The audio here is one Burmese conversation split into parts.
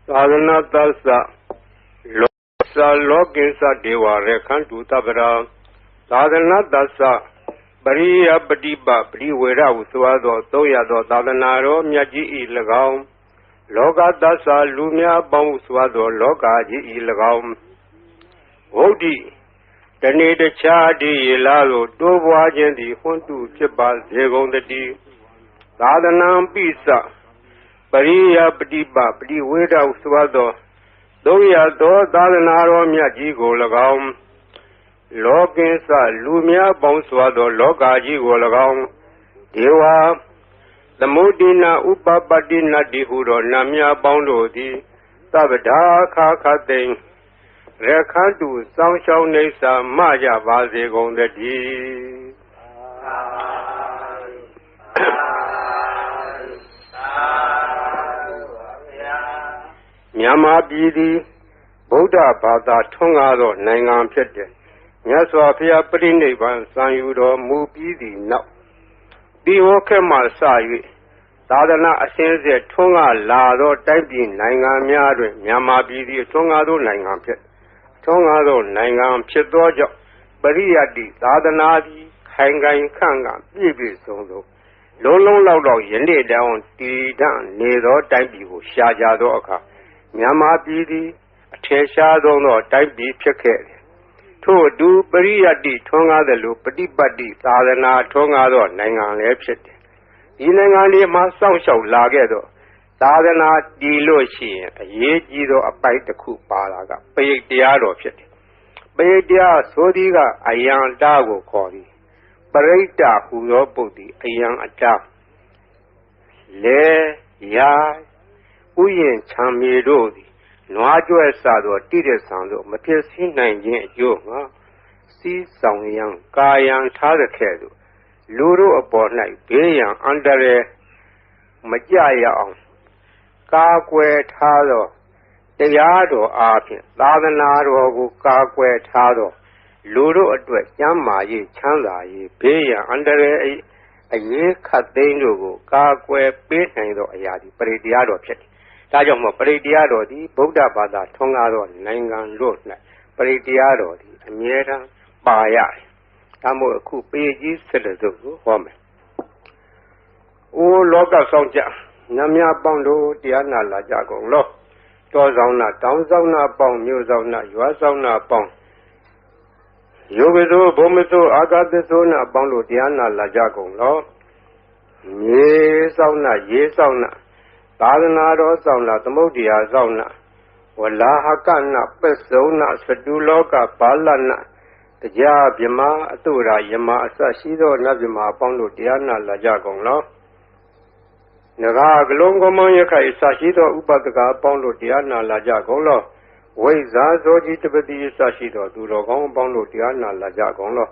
Sadhana Tassa Losa Lokinsa Deva Rekhantu Tabara Sadhana Tassa Bariya Padipa Priwera Uswado Toyado Sadhanaro Myaji Ilagam Loka Tassa Lumia Bang Uswado Loka Ji Ilagam Odi Tani de Chadi Ilalo Dowa Jendi Huntu Chibal Zegondati Sadhanam Pisa Pariya Padipa Priwera Uswado Toyado Sadhanaro Myaji Golagam Lokinsa Lumia Bonswado Lokaji Golagam Deva the Mudina Upapadina Dihuro Namia Bondo Sabada Kakating Rekhantu Samshau Nesa Maja Vaze Gondadi Myama Bidi Buddha Bada Tungado Nangan Pete Nyaswafia Prinnivan Sanyudo Mubidi now. Biokema Sayu Sadana Asense Tunga Lado Taipi Nangan Miadu Myama Bidi Tungado Nangan Pet Tungado Nangan Petojo Bariadi Sadanadi Hangai Kanga Bibi Sondo Lolo Lolo Yende down Tidan Nedo Taipi Shajado Oka Myama Bidi Tesha Dono Taipi Peke To do Bariadi Tonga the Lu Padipadi Sadana Tonga Nangan Lepset. Inangani Masang Shao Lagedo Sadana Diloshi, a Yejido a bite the coup Palaga, Pay Diado Pet. Pay Dia Sodiga, a young Dago Kori. Pareta Hudo Budi, a young attack. Le Ya Uyen Chamidodi. Noajo Sado, Tide Sando, Matesi Nanjin, Yoga, See Song Yang, Kayan Tadakedo, Luro upon night, Bayan under Majaya on Kakwe Tado, Deyado Arpin, Ladanaro, Kakwe Tado, Luro address Yama ye, Chanda ye, Bayan under a ye Katendo, Kakwe, Bayan Ayadi, Prediado Pet. Tajamo Prediado di Buddha Bada Tongado Nangan Road Prediado di Amiera Baya Tamo Kupeji Sedazu Home O Loka Sonja Namia Bondo Diana La Jago Lo Tozona Downzona Bong Muzona Yuazona Bong Yogizo Bomizo Agadezona Bondo Diana La Jago Lo Ye Sauna Sadhanaro Sauna, the Modia Zona, Wala Hakana, Pesona, Saduloka, Palana, the Jab Yama, Atura, Yama, Sashido, Nabima, Pondo, Diana, La Jagonglo. Naga, Longomoyaka, Sashido, Upataka, Pondo, Diana, La Jagonglo. Weza, Zoji, Tibeti, Sashido, Durogon, Pondo, Diana, La Jagonglo.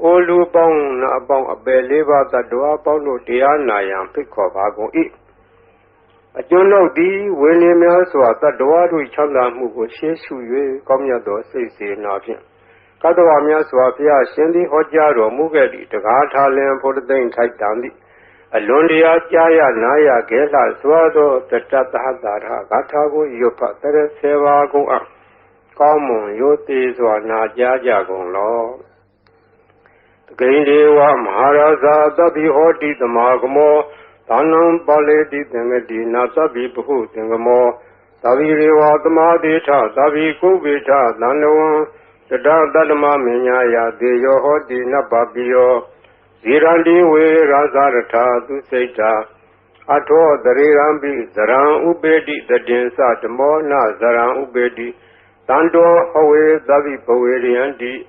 Olu Bong, Nabong, Abeliva, the Dua, Pondo, Diana, Yam, Pico, Vago, eat. A journal D, William Elswa, the Doadu Chanda Mugo, Sheshu, Comyado, say nothing. Kadawamia Swafia, Shendi Hojaro, Mugedi, the Gata Lamb for the Dane type down the Alondia, Jaya, Naya, Gela, Swado, the Tatahazara, Gatago, Yopa, the Seva go up. Common, Yotis, or Najaja go law. The Gaindewa, Maharaza, the Bihoti, the Magamo. Tanam Baledi Dengadi Nasabi Puhu Dengamo Saviriwa Tamadita Savi Kubita Nanawan Sada Dadama Minyaya Deyo Hodi Nababio Zirandi We Razarata Duseta Ato Darirambi Zaran Ubedi the Dinsa Tamona Zaran Ubedi Tando Hawe Savi Poweriandi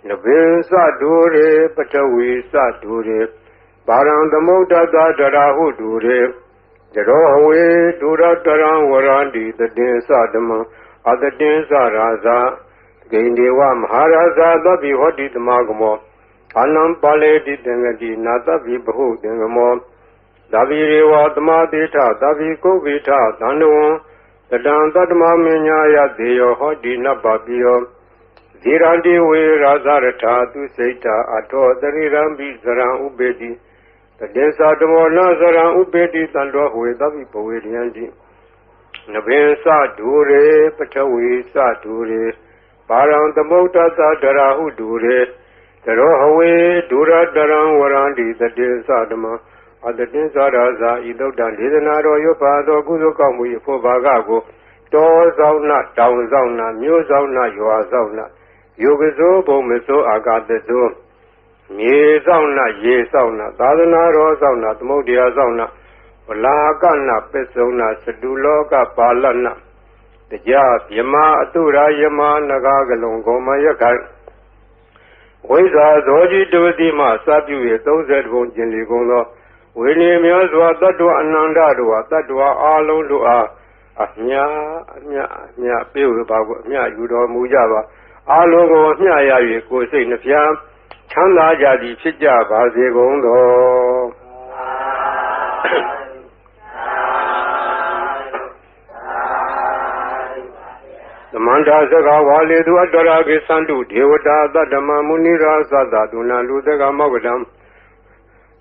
Nabin Sadure Patawi Sadure Baran the Moda Darahu Dure, the Rohaway, Dura Taran Warandi, the Dinsa Dama, other Dinsa Raza, Gaindewa Maharaza, the Bihoti the Magamo, Anam Pale di Dengadi, Nata Vibahu Dengamo, Davirewa the Madita, Daviko Vita, Danu, the Dantadma Minyaya, Deo Hodi Nababio, Zirandi We Razarata, Duseta, Ato, the Rirambi Zaran Ubedi. The Desa Demo Nazara Ubedi Sandra with the Poedianji Nabinsa Dure, Patawi Sa Dure, Param the Motasa Darahu Dure, the Rohawe, Dura Daram Warandi, the Dinsadama, or the Dinsadaza, Idodan, Lidanaro, Yopada, Guzukamu, for Bagago, Doors out not, downs out not, news out not, you are out not. Yogazo, Bomiso, Agatezo, Ye Zauna, Ye Zauna, Dadana Rosauna, Modia Zauna, Lagana, Pesona, Seduloga, Palana, the Jab, Yama, Atura, Yama, Nagagalongo, Mayakan. Weza, Zoji, Dudima, Sabu, those that won't gently go low. William Yaswa, Tatua, Anandadua, Tatua, Alondua, Nya, Pilba, Nya, Yudo, Mujava. Alogo Nyaya go say in the Fiam, Chanda Jadi Chija Bazigondo. The Manda Zaga Wale do Adaragi Sandu, Devata, Dama Munira Sada, Duna Ludaga Magadam.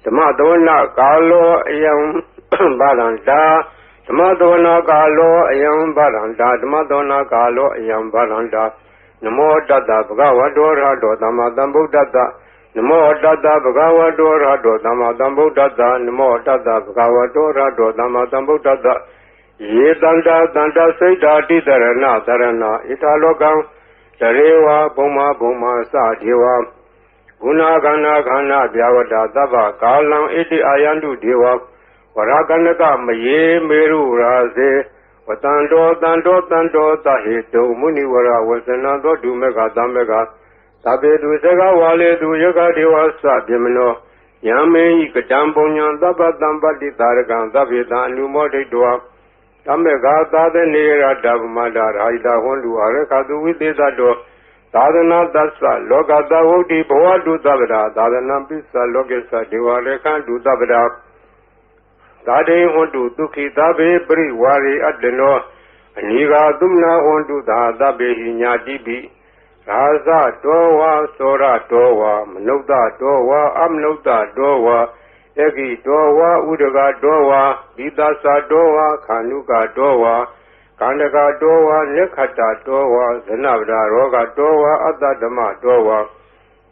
The Madonna Galo Ayam Balanda, the Madonna Galo Ayam Balanda, the Madonna Galo Ayam Balanda. Namo Dada Bhagava Dora Dodama Dambu Dada Namo Dada Bhagava Dora Dodama Dambu Dada Namo Dada Bhagava Dora Dodama Dambu Dada Ye Danda Danda Seda Didarana Darana Italogam Darewa Boma Boma Sa Deva Guna Gana Gana Vyavada Dava Kalam Iti Ayandu Deva Varaganaka Maye Meru Raze Tando Tahito Muniwara was another do mega damega. Tabe do Sega Wale do Yoga Deva Sabimino. Yame Ikatambonya Daba Damba di Taragan Davida Numode Dua. Tamega Tada Nera Davmada Raida Hondu Arekadu with the door. Tadana Dasa Logada Wodi Boa do Davida. Tadana Pisa Logesa Deva Rekan do Davida. Tade Hondu Duki Dabe Bri Wari Adeno Niga Dumna Hondu Dabe Hinyadibi Raza Dowa Sora Dowa Manoda Dowa Amnoda Dowa Egi Dowa Udaga Dowa Bidasa Dowa Kanuga Dowa Kanaga Dowa Nekata Dowa Zanabda Roga Dowa Adadama Dowa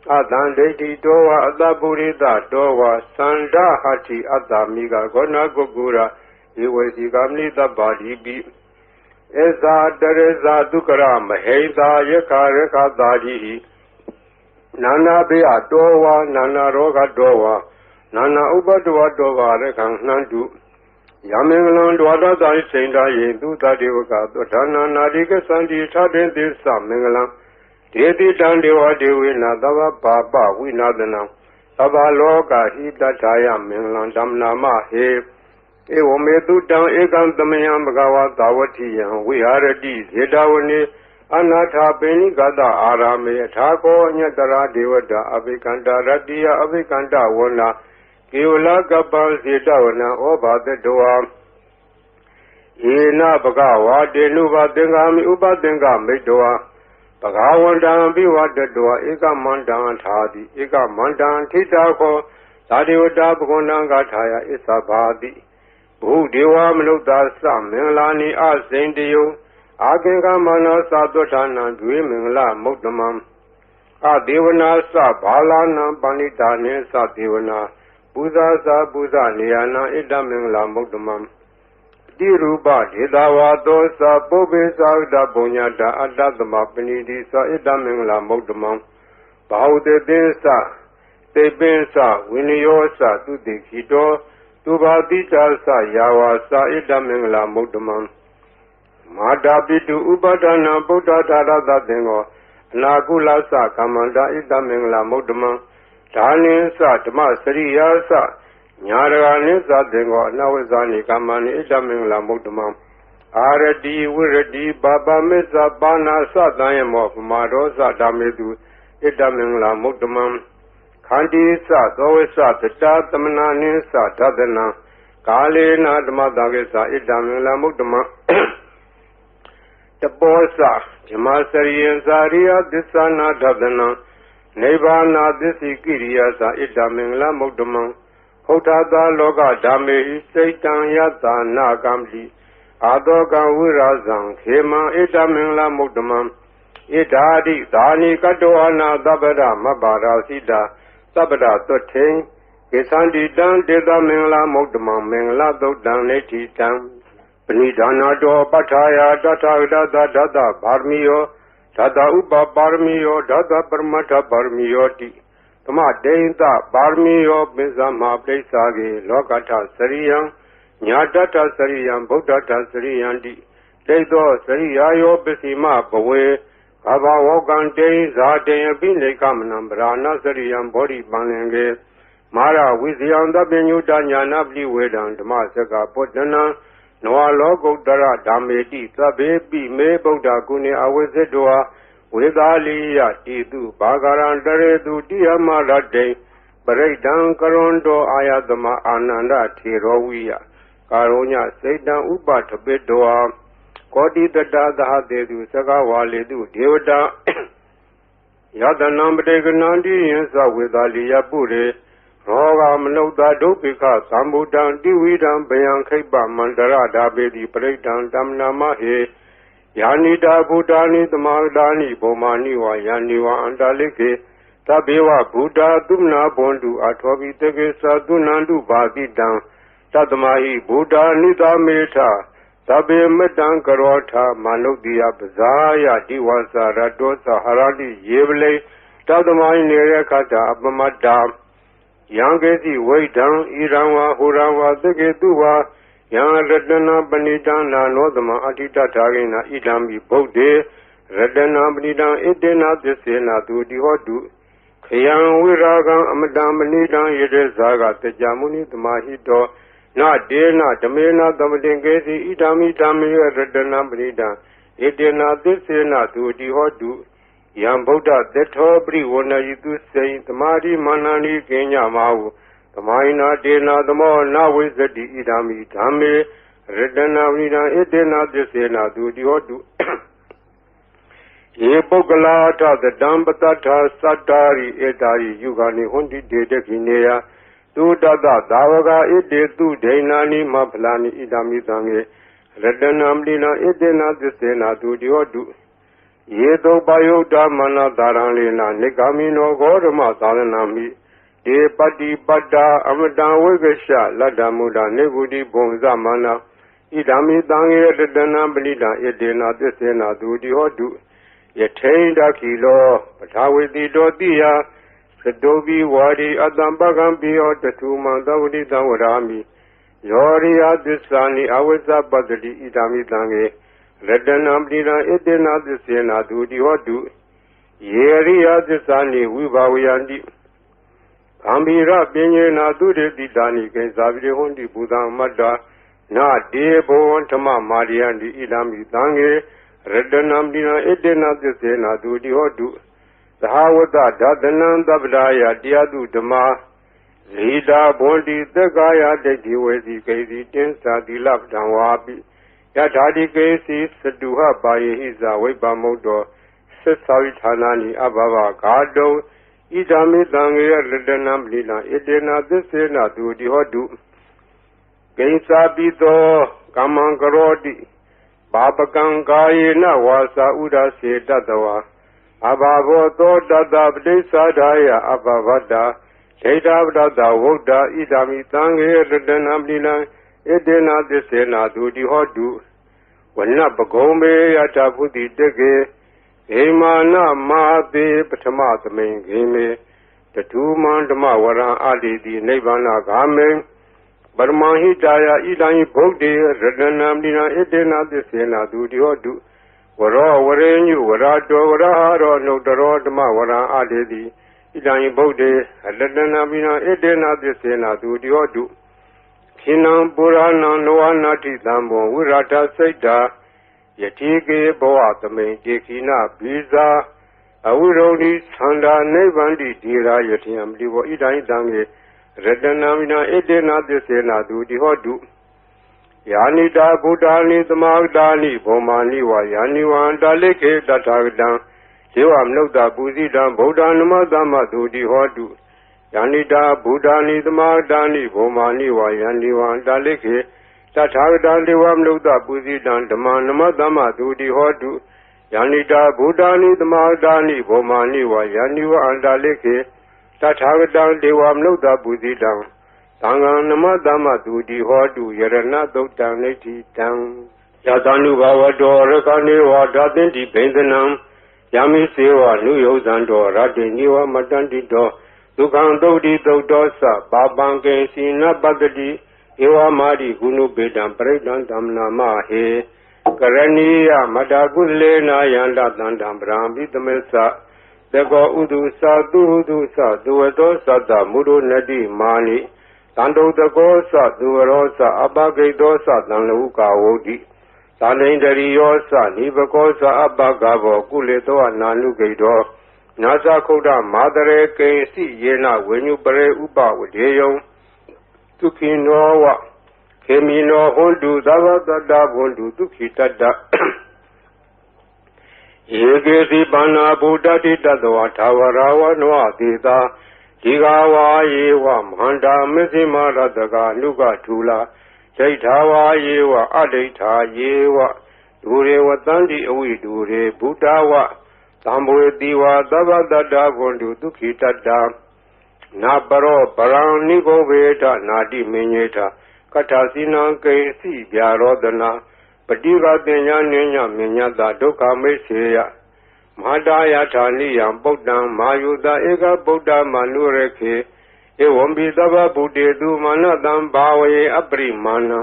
Adandeti Dowa Adaburida Dowa Sanda Hati Adamiga Gona Gogura Iwesigamni the body be Eza Dereza Dukara Maheda Yakareka Dadi Nana Bea Dowa Nana Roga Dowa Nana Ubadua Dowa Rekan Nandu Yamengalan Dwada Dai Senda Yendu Tadiwaka Dana Nadika Sandi Tadin this Mengalan Dedi Dandewa Dewina Dava Baba Winadana Tava Loga Hita Taya Minglan Damnama He Ewomedu Dam Egan Damayam Bagawa Dawati we are a D Zedawani Anata Beni Gada Arame Tako Nyatara Devada Abikanda Radia Abikanda Wona Kiula Gabal Zedawana Oba the Doa Ina Bagawa Denuba Dengami Uba Denga Medoa Pagawandam Biwada Doa Ega Mandan Tadi Ega Mandan Titako Tadiwada Bugondanga Taya Isabadi Budiwa Mnuda Sam Milani Asendio Agenga Mana Sadotana Dwimingla Mukdamam Adivana Sa Balana Banitane Sa Divana Buza Sa Buza Niana Idamingla Mukdamam Diruba Didawa Dosa Bobe Sauda Bonyada Adadama Penidi Sa Idamingla Mukdamam Baude Dinsa Tebinsa Winiosa Tudikito Tubadita Sa Yawa Sa Idamingla Mukdamam Madabitu Ubadana Buddha Dada Dengo Nagula Sa Kamanda Idamingla Mukdamam Tani Sa Dama Sriya Sa Nyaragani Sa Dengo Nawazani Kamani Idamingla Mukdamam Aradi Wiradi Baba Mesa Bana Sa Dayamo Mado Sa Damidu Idamingla Mukdamam Kandi Sa Dawesa Tata Tamanani Sa Tadana Kali Nadma Dagesa Idamingla Mukdamam Taposa Jamasariyan Sariya Disana Tadana Nivana Disi Kiriya Sa Idamingla Mukdamam Hotata Loga Dame Satan Yata Nagamli အာတောကံဝိရာဇံခေမံဣတမင်္ဂလမုဒ္ဓမံဣဒာတိဒါနိကတောအနာသဗ္ဗရမဘာရာစိတာသဗ္ဗရသွတ်ထိန်ကိသန္တိတံတေသမင်္ဂလမုဒ္ဓမံမင်္ဂလသုတ်တံနေတိတံပဏိဒါနာတောပဋ္ဌာယတထာဂတသဒတဗာရမီယောဓတဥပပါရမီယောဓတပရမတ္ထပါရမီယောတိသမတေယတပါရမီယောပိစ္ဆမပိစ္ဆာကေလောကထစရိယံညာတတစရိယံဗုဒ္ဓတစရိယံတိတေသောစရိယာယောပစ္စည်းမဘဝေဘာဘဝကံတေဇာတေအပိနေကမနံဗရာဏစရိယံဘောဓိပန္လင်ကေမာရဝိဇယံသဗ္ဗညုတညာနာပတိဝေဒံဓမ္မစကပုတ္တနံနဝလောကုတ္တရဓမ္မေတိသဗ္ဗေပိမေဗုဒ္ဓကုဏေအဝိဇ္ဇတောဝေသာလိယတိတုဘာဂရံတရေတုတိယမရတေပရိဒံကရွန်တောအာယတမအာနန္ဒထေရောဝိယကာရောညစိတ်တံဥပထပိတောကောတိတတသဟတေတုသကဝါလေတုဒေဝတာယတနံပတေကနံတိယံသဝေသာလိယပုရေရောဂမနုဿဒုပိခသံဗုဒ္ဓံတိဝိဒံဘယံခိပ္ပမန္တရဓာပေတိပရိဒံတမ္နာမဟေယာနိတာဘုဒ္ဓာနိသမာဒာနိဘောမာနိဝါယာနိဝါအန္တလိကေသဗ္ဗေဝဘုဒ္ဓသုမနာဘွန်တုအထောပိတကေသသုနန္တုဘာတိတံသတ္တမဟိဘုဒ္ဓနိသမေထသဗ္ဗေမတံကရောထမာနုတ္တိယပဇာယတိဝါစာရတောသဟရတိယေဝလေသတ္တမဟိနေရခတအပမတ္တာယံကေတိဝိဒံဣရံဝါဟူရံဝါသကေတုဝါယံရတနာပဏိတံနာနောသမအဋ္ဌိတထာဂိနာဣဒံမိဗုဒ္ဓေရတနာပဏိတံဣတေနာသစ္စေနာသူတိဟောတုခယံဝိရာဂံအမတံပဏိတံယေတေဇာကတကြမုနိသမာဟိတောနတေနဓမေနသမတင်ကေစီဣဒံမိဓမ္မေရတနာပဏိတံဣတေနာသစ္စေနာသူတိဟောတုယံဗုဒ္ဓသတ္ထောပရိဝဏယိတုစေသမာဓိမာနန္ဒီကိညမဟုသမိုင်းနာတေနာသမောနဝိဇ္ဇတိဣဒံမိဓမ္မေရတနာပဏိတံဣတေနာသစ္စေနာသူတိဟောတုယေပုဂ္ဂလာထသတံပတ္ထာသတ္တာရိဧတာရိယုဂာနိဟွန်တိတေတခိနေယသုတတသာဝကဣတေသူဒိဏာနိမဖလာနိဣဒံမိသံယေရတနာပဏိတံဣတေနာသစ္စေနာသူတိဟောတုယေတောပယုတ်တမနသာရံလေနာနိဂာမိနောဂောဓမသာရဏံမိဒေပတိပတ္တာအမတံဝိကရှလတ္တမုဒ္ဒနေဗုတိဘုံဇမနာဣဒံမိသံယေရတနာပဏိတံဣတေနာသစ္စေနာသူတိဟောတုယထိန်တခိလောပထာဝေတိတောတိယသတောပိဝါဒီအတ္တံပကံပိယောတထုမံသဝတိတံဝရာမိယောရိယသစ္စာနိအဝိဇ္ဇပတ္တိဣဒံမိသံယေရတနာပဏိတံဣတေနာသစ္စေနာသူတိဟောတုယေရိယသစ္စာနိဝိဘာဝယန္တိဂံဗီရပညေနာသူတေတိတာနိကိသာပိဟွန်တိဘူတံမတ္တာနာတေဘောဓမ္မမာရိယန္တိဣဒံမိသံယေရတနာပဏိတံဣတေနာသစ္စေနာသူတိဟောတုသဟဝတ္တဒသနံသဗ္ဗဒါယတရားသူဓမ္မာဇိတာဘွန်တိသက္ကာယဒိဋ္ဌိဝေစီကေစီတင်းစာတိလပ္ပံဝါပိယထာတိကေစီသတုဟပါယေဟိဇဝိပ္ပမုတ်တောသစ္စာဝိဌာနာနိအဘဘဂါတုံဣဒာမိသံဃေရတနာပဏိတံဣတေနာသစ္စေနာသူတိဟောတုကိဉ္စာပိသောကမ္မံကရောတိဘာပကံကာယေနဝါစာဥဒစေတတဝါအဘာဘောသောတတပတိစ္ဆာဒာယအဘဗတ္တာဒိဋ္ဌပတ္တဝုဒ္ဓဣဒာမိသံဃေရတနာပဏိတံဣတေနာသစ္စေနာသူတိဟောတုဝနပဂုံမေယတဖုတိတကေဟိမာနမဟာသေပထမသမိန်ခေမေတထုမံဓမ္မဝရံအာတိတိနိဗ္ဗာနဂာမေပရမဟိတာယဣဒံဗုဒ္ဓေရတနာပဏိတံဣတေနာသစ္စေနာသူတိဟောတုဝရောဝရေညုဝရတောဝရဟာရောနှုတ်တရောဓမ္မဝရံအာတိတိဣဒံဗုဒ္ဓေရတနာပဏိတံဣတေနာသစ္စေနာသူတိဟောတုခိနံပုရဏံနဝနာတိသံဘောဝိရထစိတ်တာယတိကေဘောသမိန်တေခိနဘိဇာအဝိရုဒ္ဓိသန္တာနိဗ္ဗန္တိဒီရာယတိယံပတိဘောဣဒံတံယေရတနာမိနာဣတေနာသစ္စေနာသူတိဟောတုယာနိတာဗုဒ္ဓာနိသမာဂတာနိဘောမာနိဝါယာနိဝံတာလိခေတထာဂတံဇေဝမနုဿပူဇိတံဗုဒ္ဓနမသမသူတိဟောတုယာနိတာဗုဒ္ဓာနိသမာဂတာနိဘောမာနိဝါယာနိဝံတာလိခေ တထာဂတံဒေဝမနုဿပုဇိတံဓမ္မနမသမ္မသူတိဟောတုယန္တိတာဗုဒ္ဓာနိသမာတာနိဘောမာနိဝယန္တိဝအန္တလိခေတထာဂတံဒေဝမနုဿပုဇိတံသံဃံနမသမ္မသူတိဟောတုယရဏသုတ်တံနိဋ္ဌိတံယသနုဘဝတောရခဏေဝဓာသင်္တိဘိန္ဒနံယမိစေဝနုယုဇံတောရတ္တိနိဝမတန္တိတောဒုက္ခံသုတ်တိသုတ်တောသပါပံကေစီနပတ္တိဧဝမာတိကုဏုပေတံပရိဒံဓမ္မနာမဟေကရဏီယမတကုလေနာယန္တသန္တံပရံပိသမေသသကောဥဒုသသုဟုဒုသသဝတောသတ္တမုဒုနတိမာနိတန္တုတကောသသူဝရောသအပဂိတောသသံလူကာဝုဒ္ဓိသာလိန္ဒရိယောသနိဘကောသအပဂဘောကုလေတောနာနုဂိတောနာသခုဒ္ဓမာတရေကိစီယေနဝိညုပရေဥပဝဒေယံဒုခိနောဝခေမိနောဟွန်တုသဗ္ဗတတ္တဘွန်တုဒုခိတတ္တဧကေစီပန္နာဗုဒ္ဓတိတတ္တဝထာဝရဝနောတိသာဒီဃဝါယေဝမဟန္တာမစ္စိမရတကနုကထူလာဒိဋ္ဌာဝါယေဝအဒိဋ္ဌာယေဝဒူရေဝတန္တိအဝိဒူရေဘုဒ္ဓဝသံဘဝေတိဝသဗ္ဗတတ္တဘွန်တုဒုခိတတ္တနာပရောပရံနိဂောဝေထနာတိမင်းညေထကထာစီနံကေစီဗျာရောဒနာပတိကတင်ညာနိညာမညတဒုက္ခမိတ်စေယမဟာတာယထာနိယံပုဒ္ဒံမာယုတဧကဗုဒ္ဓမနုရခေဧဝံဘိသဗ္ဗဗုတေတုမာနတံဘာဝေအပရိမာဏံ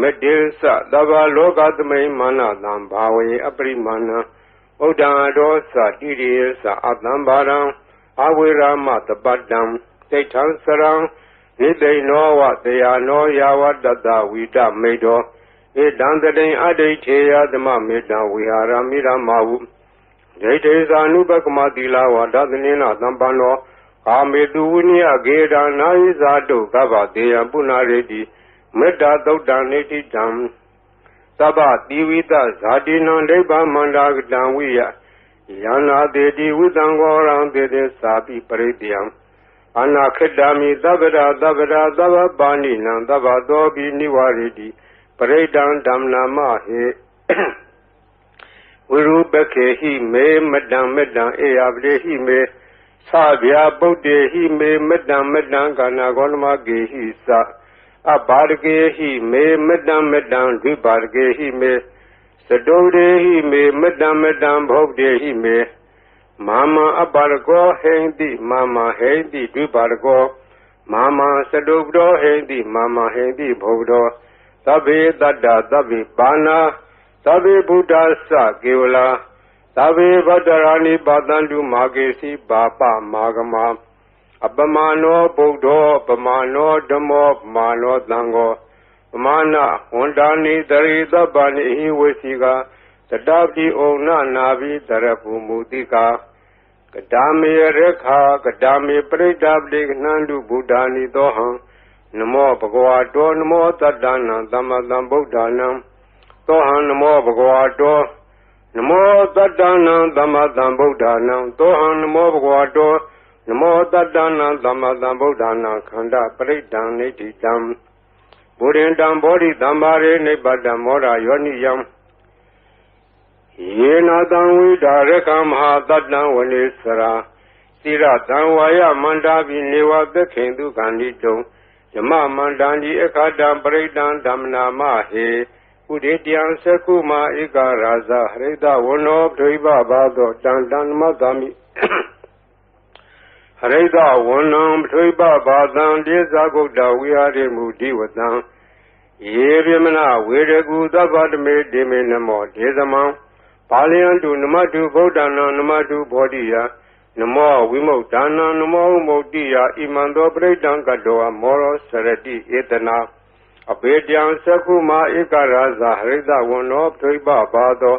မတေသသဗ္ဗလောကသမိမာနတံဘာဝေအပရိမာဏံဗုဒ္ဓံဒောသတိရိယသအတံဘာရံအဝိရမတပတ္တံတိဋ္ဌံစရံနိသိနောဝတေယနောယာဝတတဝိတမေတောဧတံတတိအဋ္ဌိထေယသမမေတံဝိဟာရမိရမဟုဒိဋ္ဌိသာနုပကမတိလာဝဒသနိနာသံပန္နောကာမေတုဝိနိယဂေဒာနာယိဇာတုကဗ္ဗတေယပုဏ္ဏရေတိမေတ္တာသုတ်တံနိဋ္ဌိတံသဗ္ဗတိဝိတဇာတိနံဒိဗ္ဗမန္တာကတံဝိယယန္နာတေတိဝိတံဂောရံတေတေသာပိပရိတယံအနာခိတမိသဗ္ဗရာသဗ္ဗရာသဗ္ဗပါဏိနံသဗ္ဗသောပိနိဝရတိပရိဒံဓမ္မနာမဟေဝိရုပခေဟိမေမတ္တံမတ္တံအေယပတိဟိမေသဗျာပုတ္တေဟိမေမတ္တံမတ္တံကာနာဂောလမကေဟိသအဘာရကေဟိမေမတ္တံမတ္တံဒိဘာရကေဟိမေသတုတေဟိမေမတ္တံမတ္တံဘုဗ္ဗတေဟိမေမာမအပါရကောဟိန္တိမာမဟိန္တိဒိပါရကောမာမသတုပ္တောဟိန္တိမာမဟိန္တိဘုဗ္ဗတောသဗ္ဗေတတ္တသဗ္ဗေပါဏာသဗ္ဗေဘုဒ္ဓသကေဝလာသဗ္ဗေဗတ္တရာနိပါတန္တုမာကေစီပါပမာဂမအပမနောဗုဒ္ဓောပမနောဓမ္မောပမနောသံဃောပမနာဝန္တာနိတရိသဗ္ဗနိဟိဝေစီကတတပိဩနနာဘိတရပုမူတိကာကဒါမေရခာကဒါမေပရိဒပတိကနန္တုဗုဒ္ဓာနိသောဟံနမောဘဂဝါတောနမောတတ္တနာသမ္မတံဗုဒ္ဓာနံသောဟံနမောဘဂဝါတောနမောတတ္တနာသမ္မတံဗုဒ္ဓာနံသောဟံနမောဘဂဝါတောနမောတတ္တနာသမ္မတံဗုဒ္ဓာနံခန္ဓာပရိဒံနိတိတံဘုရင်တံဘောဓိသမ္မာရေနိဗ္ဗတံမောရယောနိယံယေနတံဝိဒါရကမဟာတတ္တံဝနေစရာသီရတံဝါယမန္တာပိနေဝသခေတုခန္တိတုံယမမန္တံဒီအခါတံပရိဒံဓမ္မနာမဟေဥဒေတယံသကုမာဧကရာဇဟရိတဝနောဒိဗ္ဗဘာသောတံတံမတ္တမိဟရိတဝနံဒိဗ္ဗဘာသံဒေဇဂုတ္တဝိဟာရိမုဒီဝတံယေပြမနာဝေရကုသဗ္ဗတမေဒေမေနမောဒေသမံပါဠိယံတုနမတုဗုဒ္ဓနာနမတုဘောဓိယနမောဝိမု ddha နာနမောဝိမု ddhi ယဣမံသောပရိဒံကတောမောရောစရတိဧတနာအဘေတယံသကုမာဧကရာဇဟရိတဝနောပဋိပဘာသော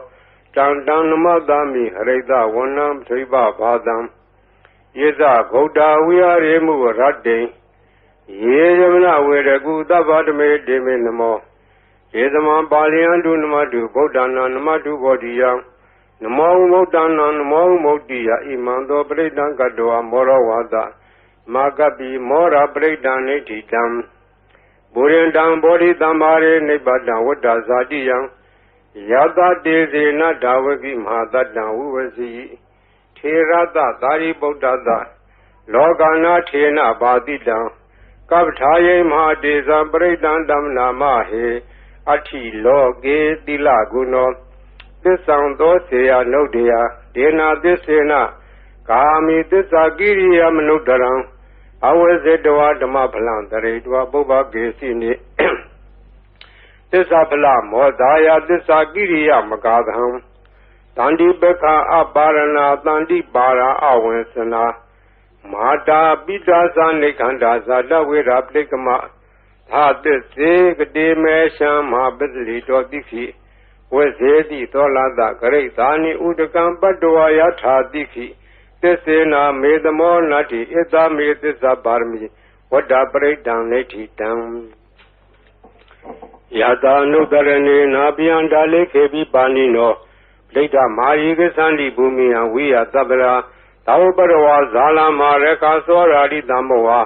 တံတံနမတမိဟရိတဝနံပဋိပဘာသံယေဇဗုဒ္ဓဝိဟာရေမုရတ္တိယေယမနဝေရကုသဗ္ဗတမေဒေမေနမောယေသမံပါဠိယံတုနမတုဗုဒ္ဓနာနမတုဘောဓိယံနမောဝိမု ddha နာနမောဝိမု ddhi ယဣမံသောပရိဒံကတောမောရောဝါဒမာကပိမောရပရိဒံနိဋ္ဌိတံ ဘူရင်တံဘောဓိသမ္မာရေနိဗ္ဗတံဝတ္တဇာတိယံယတတေဇေနဒါဝကိမဟာတတံဝုဝစီထေရတသာရိပုတ္တသလောကနာထေနဘာတိတံကပ္ပထာယိမဟာတေဇံပရိတံဓမ္မနာမဟေအဋ္ဌိလောကေတိလဂုဏောသစ္ဆံသောစေယနုဒ္ဒေယဒေနာသစ္စေနကာမိသစ္စာကိရိယမနုဿရံအဝိဇ္ဇတဝဓမ္မဖလံတရိတဝပုဗ္ဗကေစီနိသစ္စာဖလမောဒါယသစ္စာကိရိယမကာသံတန္တိပက္ခအပါရဏတန္တိပါရာအဝေစနာမာတာပိတာသနိခန္ဓာဇာတဝေရပဋိကမသာသစ္စေကတိမေရှံမဟာပစ္စရိတောတိခိဝေဇေတိသောလတဂရိသာနိဥဒကံပတ္တဝယထာတိခိသစ္စေနာမေသမောနတ္တိဣသမေသစ္စာပါရမီဝတ္တပရိဒံနေတိတံယတာနုတရဏေနာပိယံဒါလေခေပိပါဏိနောဒိဋ္ဌမာယိကသန္တိဘူမိယံဝိယသဗ္ဗရာသောပရဝါဇာလမာရခသောရာတိတံမောဝါ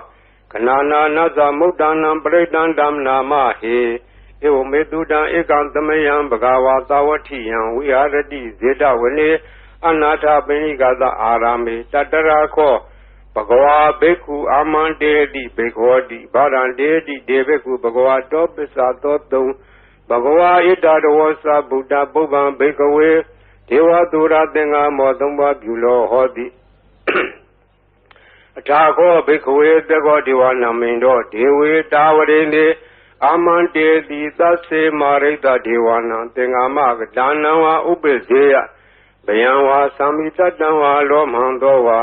ခဏနာနသမုဒ္ဒနာပရိဒံဓမ္မနာမဟေဧဝမေတုတံဧကံသမယံဘဂဝါသဝတိယံဝိဟာရတိဇေတဝနေအနာထပိဏိကသအာရမေတတရာခောဘဂဝါဘေကုအာမန္တေတိဘေခောတိဗာရန္တေတိဒေဘေကုဘဂဝါတောပစ္ဆာသောတုံဘဂဝါဣတတဝသဗုဒ္ဓပုဗ္ဗံဘေကဝေဒေဝသူရသင်္ဃမောသုံးပါးပြုလောဟောတိအထာခောဘေကဝေတေကောဒေဝနာမိန်တော်ဒေဝေတာဝရိနေအာမန္တေတိသစ္စေမာရိတဒေဝနာသင်္ဃမကဒါနံဝါဥပ္ပဇေယဘယံဝါသံမိတတံဝါလောမံသောဝါ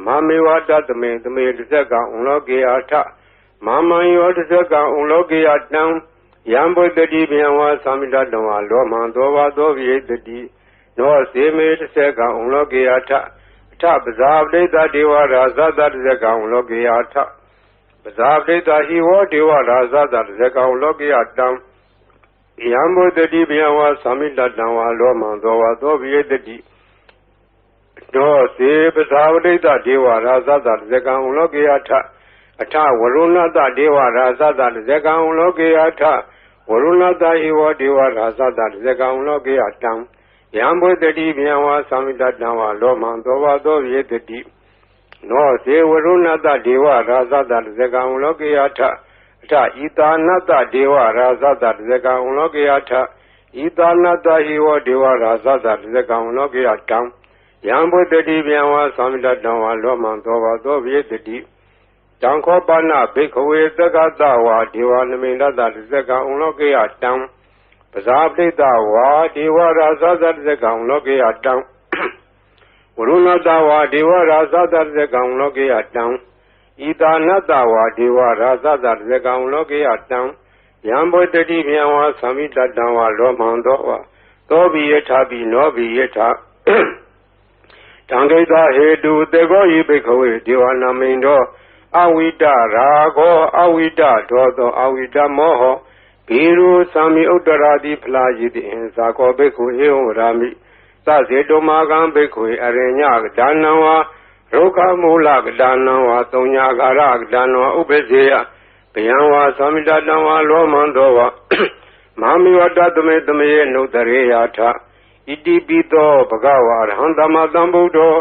မမေဝတတမေသမေတဇကံဥလောကေယထမမံယောတဇကံဥလောကေယတံယံဘုတ္တိဘယံဝါသံမိတတံဝါလောမံသောဝါသောဝိတတိနောစေမေတဇကံဥလောကေယထအထပဇာပတိတဒေဝရာဇတတဇကံဥလောကေယထပဇာပတိတဟိဝဒေဝရာဇတတဇကံဥလောကေယတံယံဘုတ္တိဘယံဝါသံမိတတံဝါလောမံသောဝါသောဝိတတိနောစေပဇာပတိတဒေဝရာဇတတဇကံဥလောကေယထအထဝရုဏတဒေဝရာဇတတဇကံဥလောကေယထဝရုဏတဟိဝဒေဝရာဇတတဇကံဥလောကေယတံယံဘုတ္တိဘယံဝါသံမိတတံဝါလောမံသောဝါသောဝိတတိနောစေဝရုဏတဒေဝရာဇတတဇကံဥလောကေယထအထဣတာနတဒေဝရာဇတတဇကံဥလောကေယထဣတာနတဟိဝဒေဝရာဇတတဇကံဥလောကေယတံယံဘုတ္တိဘယံဝါသံမိတတံဝါလောမံသောဝါသောဝိတတိတံခောပနဘိက္ခဝေသက္ကတဝါဒေဝနမိန္ဒတတဇကံဥလောကေယတံပဇာပတိတဝါဒေဝရာဇတတဇကံဥလောကေယတံဝရုဏတဝါဒေဝရာဇတတဇကံဥလောကေယတံဣတာနတဝါဒေဝရာဇတတဇကံဥလောကေယတံယံဘုတ္တိဘယံဝါသံမိတတံဝါလောမံသောဝါသောဘိယထာပိနောဘိယထာတံဂိတဟေတုတေကောယိဘိခဝေဒေဝနာမိန်တော်အဝိတရာဂောအဝိတဒောသောအဝိတမောဟဘိရုသံမိဥတ္တရာတိဖလာယိတိအင်ဇာကောဘိက္ခုဧဝရာမိသဇေတုမာကံဘိက္ခုအရိညကဒါနံဝါရုက္ခမူလကဒါနံဝါသုံးညာကာရကဒါနံဝါဥပ္ပဇေယဘယံဝါသံမိတတံဝါလောမံသောဝါမမိဝတ္တသမေသမေနုတရေယထဣတိပိသောဘဂဝါရဟံသမတံဗုဒ္ဓော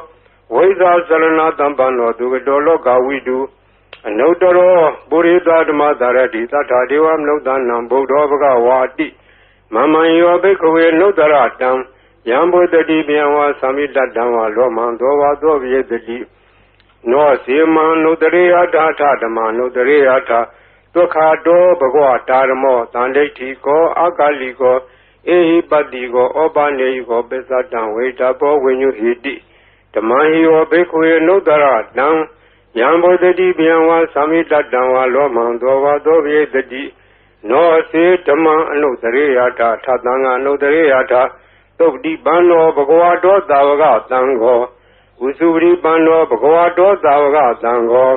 ဝိဇာစရဏတံပန္နောသူကတောလောကဝိတုအနုတ္တရောပုရိသဓမ္မသရတိသတ္ထာဒေဝမနုဿနံဗုဒ္ဓောဘဂဝါတိမမံယောဘိက္ခဝေနုတ္တရတံယံဘုတ္တိဘယံဝါသံမိတတံဝါလောမံသောဝါသောဝိတတိနောစေမံနုတရေယထာထဓမ္မနုတရေယထာဒုက္ခတောဘဂဝတာရမောတန်ဒိဋ္ဌိကောအာကာလိကောဧဟိပတိကောဩပနေယကောပစ္စတံဝေတဘောဝိညုဟိတိဓမ္မဟိယောဘိက္ခဝေနုတ္တရတံယံဘုဒ္ဓတိဘယံဝါသံမိတတံဝါလောမံသောဝါသောဝိတတိနောစေဓမ္မအနုတရေယထာထသံဃအနုတရေယထာသုပတိပန္နောဘဂဝါတောသာဝကသံဃောဝုစုပတိပန္နောဘဂဝါတောသာဝကသံဃော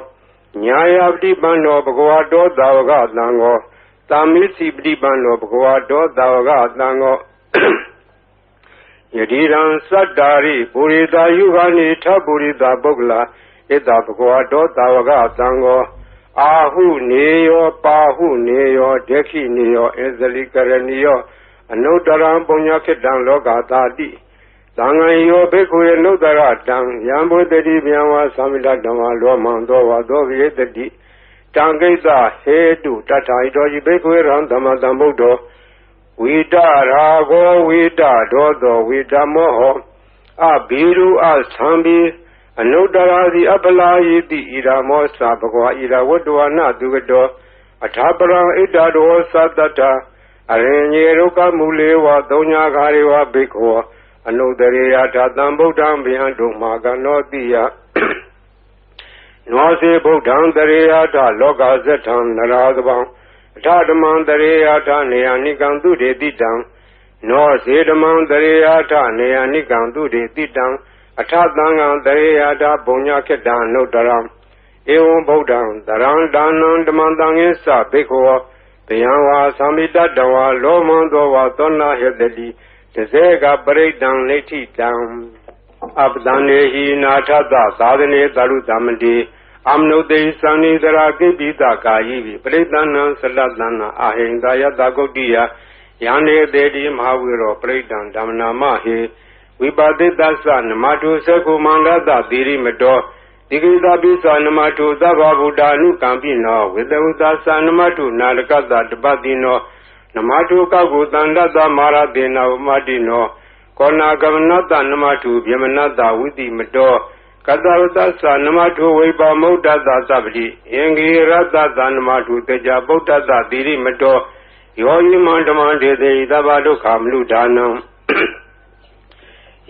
ညာယပတိပန္နောဘဂဝါတောသာဝကသံဃောသာမိစီပတိပန္နောဘဂဝါတောသာဝကသံဃောယတိရံသတ္တာရိပုရိသယုဂာနိထပုရိသပုဂ္ဂလာဣတဘဂဝါတောသာဝကသံဃော အာဟုနေယောပါဟုနေယောဒက္ခိနေယောအဇလိကရဏီယောအနုတ္တရံပုညခိတံလောကသာတိသံဃံယောဘိက္ခုယေနုတ္တရတံယံဘုဒ္ဓတိဗျံဝါသမိတဓမ္မလောမံသောဝါသောဝိတတိတံကိစ္စဟေတုတထာဣတောယိဘိက္ခုယေရံဓမ္မတံဗုဒ္ဓောဝိတရာဂောဝိတဒောသောဝိတမောဟောအဘိရုအသံဘိအနုတ္တရာတိအပလာယိတိဣရာမောသဘဂဝါဣရာဝတ္တဝနာတုကတောအထာပရံဣတ္တရောသတ္တတအရင်ညေရုကမူလေဝသုံးညာခါရေဝဘိက္ခောအနုတ္တရေယထာတံဗုဒ္ဓံဗျံတုမာကနောတိယနောစေဗုဒ္ဓံတရေယထာလောကဇထံနရာသဗံအထဓမ္မံတရေယထာနေယနိကံသူတေတိတံနောစေဓမ္မံတရေယထာနေယနိကံသူတေတိတံအထသံဃံတရေယထာဘုံညခေတ္တံနုတ္တရံဧဝံဗုဒ္ဓံတရံဒါနံဓမ္မံတံငိသဘိက္ခောဗျံဝါသမိတတဝါလောမံသောဝါသောနာဟေတတိတစေကပရိတံလိဋ္ဌိတံအပဒံနေဟိနာထသသာသနေတရုသမတိအမနုတေသံနိတရာကိပိတကာယိပိပရိတဏံသလတနာအာဟိန္ဒယတဂုတ်တိယယန္နေတေတိမဟာဝိရောပရိတံဓမ္မနာမဟေဝိပါတိတသနမတုသကုမန္တတသီရိမတောဒီကိတပိသနမတုသဗ္ဗဗုဒ္ဓ ानु ကံပိနောဝိတဝုသသနမတုနာလကတတပတိနောနမတုကောက်ကိုတန္တတမာရတေနဝမတိနောကောနာကမနတနမတုဗျမနတဝိတိမတောကတဝတသနမတုဝိပါမုဒ္ဒတသဗ္ဗတိအင်္ဂိရတသနမတုတေကြဗုဒ္ဓတသီရိမတောယောယိမန္တမန္တေတိသဗ္ဗဒုက္ခမနုဒါနံ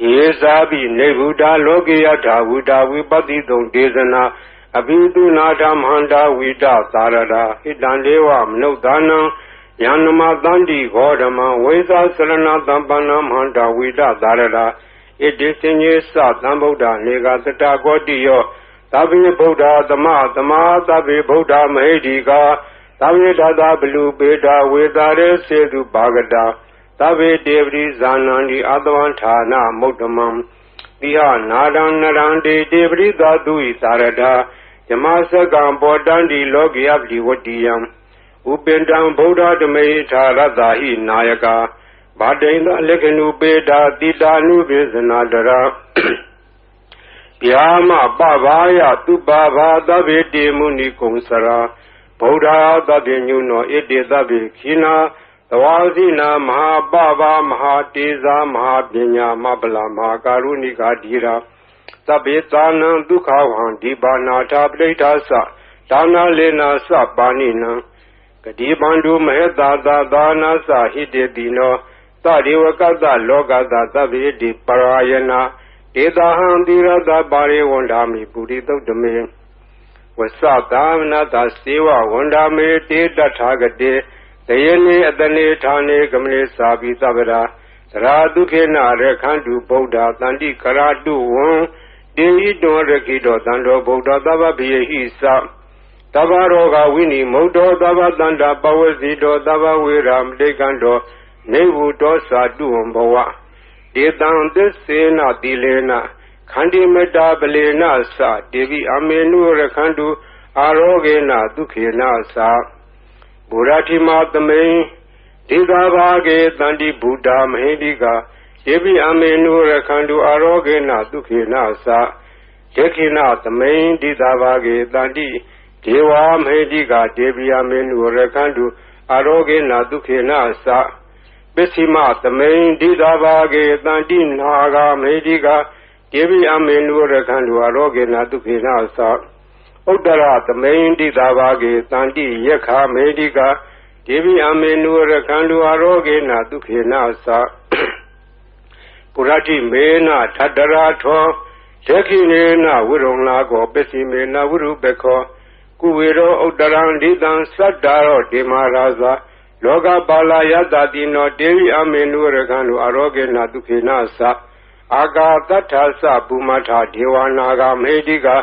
ယေဇာပိနေဗုဒ္ဓလောကေယထာဝိတာဝိပတိတုံဒေသနာအဘိတုနာထမန္တာဝိတသာရတာဟိတံဒေဝမနုဿာနံယန္နမတန္တိဂောဓမံဝိသသရဏတံပန္နမန္တာဝိတသာရတာဣတိစဉ္ညေသသံဗုဒ္ဓနေကသတ္တကောတိယောသဗ္ဗေဗုဒ္ဓသမသမာသဗ္ဗေဗုဒ္ဓမဟိတိကာသဗ္ဗေတသဘလူပေတာဝေတာရေစေတုပါကတာသဗ္ဗေတေပရိဇာနန္တိအတဝံဌာနမုဒ္ဓမံတိဟနာဒံနရန္တိတေပရိသတုဣသာရတာယမစကံပောတန္တိလောကေယပတိဝတ္တိယံဥပင်တံဗုဒ္ဓဓမေထာရတ္တာဟိနာယကာဗာတိန္ဒလက္ခဏုပေတာတိတာနုပိဇနာတရာဗျာမပဘာယသူပဘာသဗ္ဗေတေမုနိကုံစရာဗုဒ္ဓသဗ္ဗညုနောဣတိသဗ္ဗေခိနာသဝါစီနာမဟာပဘာမဟာတေဇာမဟာပညာမပလမဟာကာရုဏိကာဓိရာသဗ္ဗေသာနံဒုက္ခဝံဒီပါနာထာပဋိဋ္ဌာသဒါနာလေနာသပါဏိနံကတိပန္တုမဟေတာသာသာနာသဟိတေတိနောသဒေဝကတလောကတသဗ္ဗေတိပရာယနာဒေတာဟံတိရတပါရိဝန္ဓာမိပုရိသုတ်တမေဝသသာမနတစေဝဝန္ဓာမေတေတထာဂတေတယေနိအတနေဌာနေကမလေသာပိသဗ္ဗရာသရာဒုခေနရခန္တုဗုဒ္ဓတန္တိကရာတုဝံတေဟိတောရခိတောတန္တောဗုဒ္ဓသဗ္ဗဗိယဟိသသဗ္ဗရောဂဝိနိမုဒ္ဒောသဗ္ဗတန္တာပဝစီတောသဗ္ဗဝေရာမတိကံတောနေဝုတောသာတုဝံဘဝဒေတံသစ္စေနတိလေနခန္တိမတ္တာပလေနသတေဝိအမေနုရခန္တုအာရောဂေနဒုခေနသဘုရားတိမသမိန်ဒေဂဘာဂေတန္တိဗုဒ္ဓမဟိတိကာယေပိအမေနုရခန္တုအာရောဂေနဒုခေနသဒေခိနသမိန်ဒေဂဘာဂေတန္တိဒေဝမဟိတိကာဒေပိအမေနုရခန္တုအာရောဂေနဒုခေနသပစ္စည်းမသမိန်ဒေဂဘာဂေတန္တိနာဂမဟိတိကာဒေပိအမေနုရခန္တုအာရောဂေနဒုခေနသဥတ္တရသမိန်တိသာဘာဂေတန္တိယက္ခမေတိကာဒေဝိအမေနုရခန္တုအာရောဂေနဒုခေနသပုရတိမေနထတရာထောဒက္ခိနေနဝိရုံလာကောပစ္စည်းမေနဝိရုပခောကုဝေရောဥတ္တရံဒိတံသတ္တာရောဒေမရာဇာလောကပါလာယတတိနောဒေဝိအမေနုရခန္တုအာရောဂေနဒုခေနသအာဂါတထသပုမထဒေဝနာဂမေတိကာ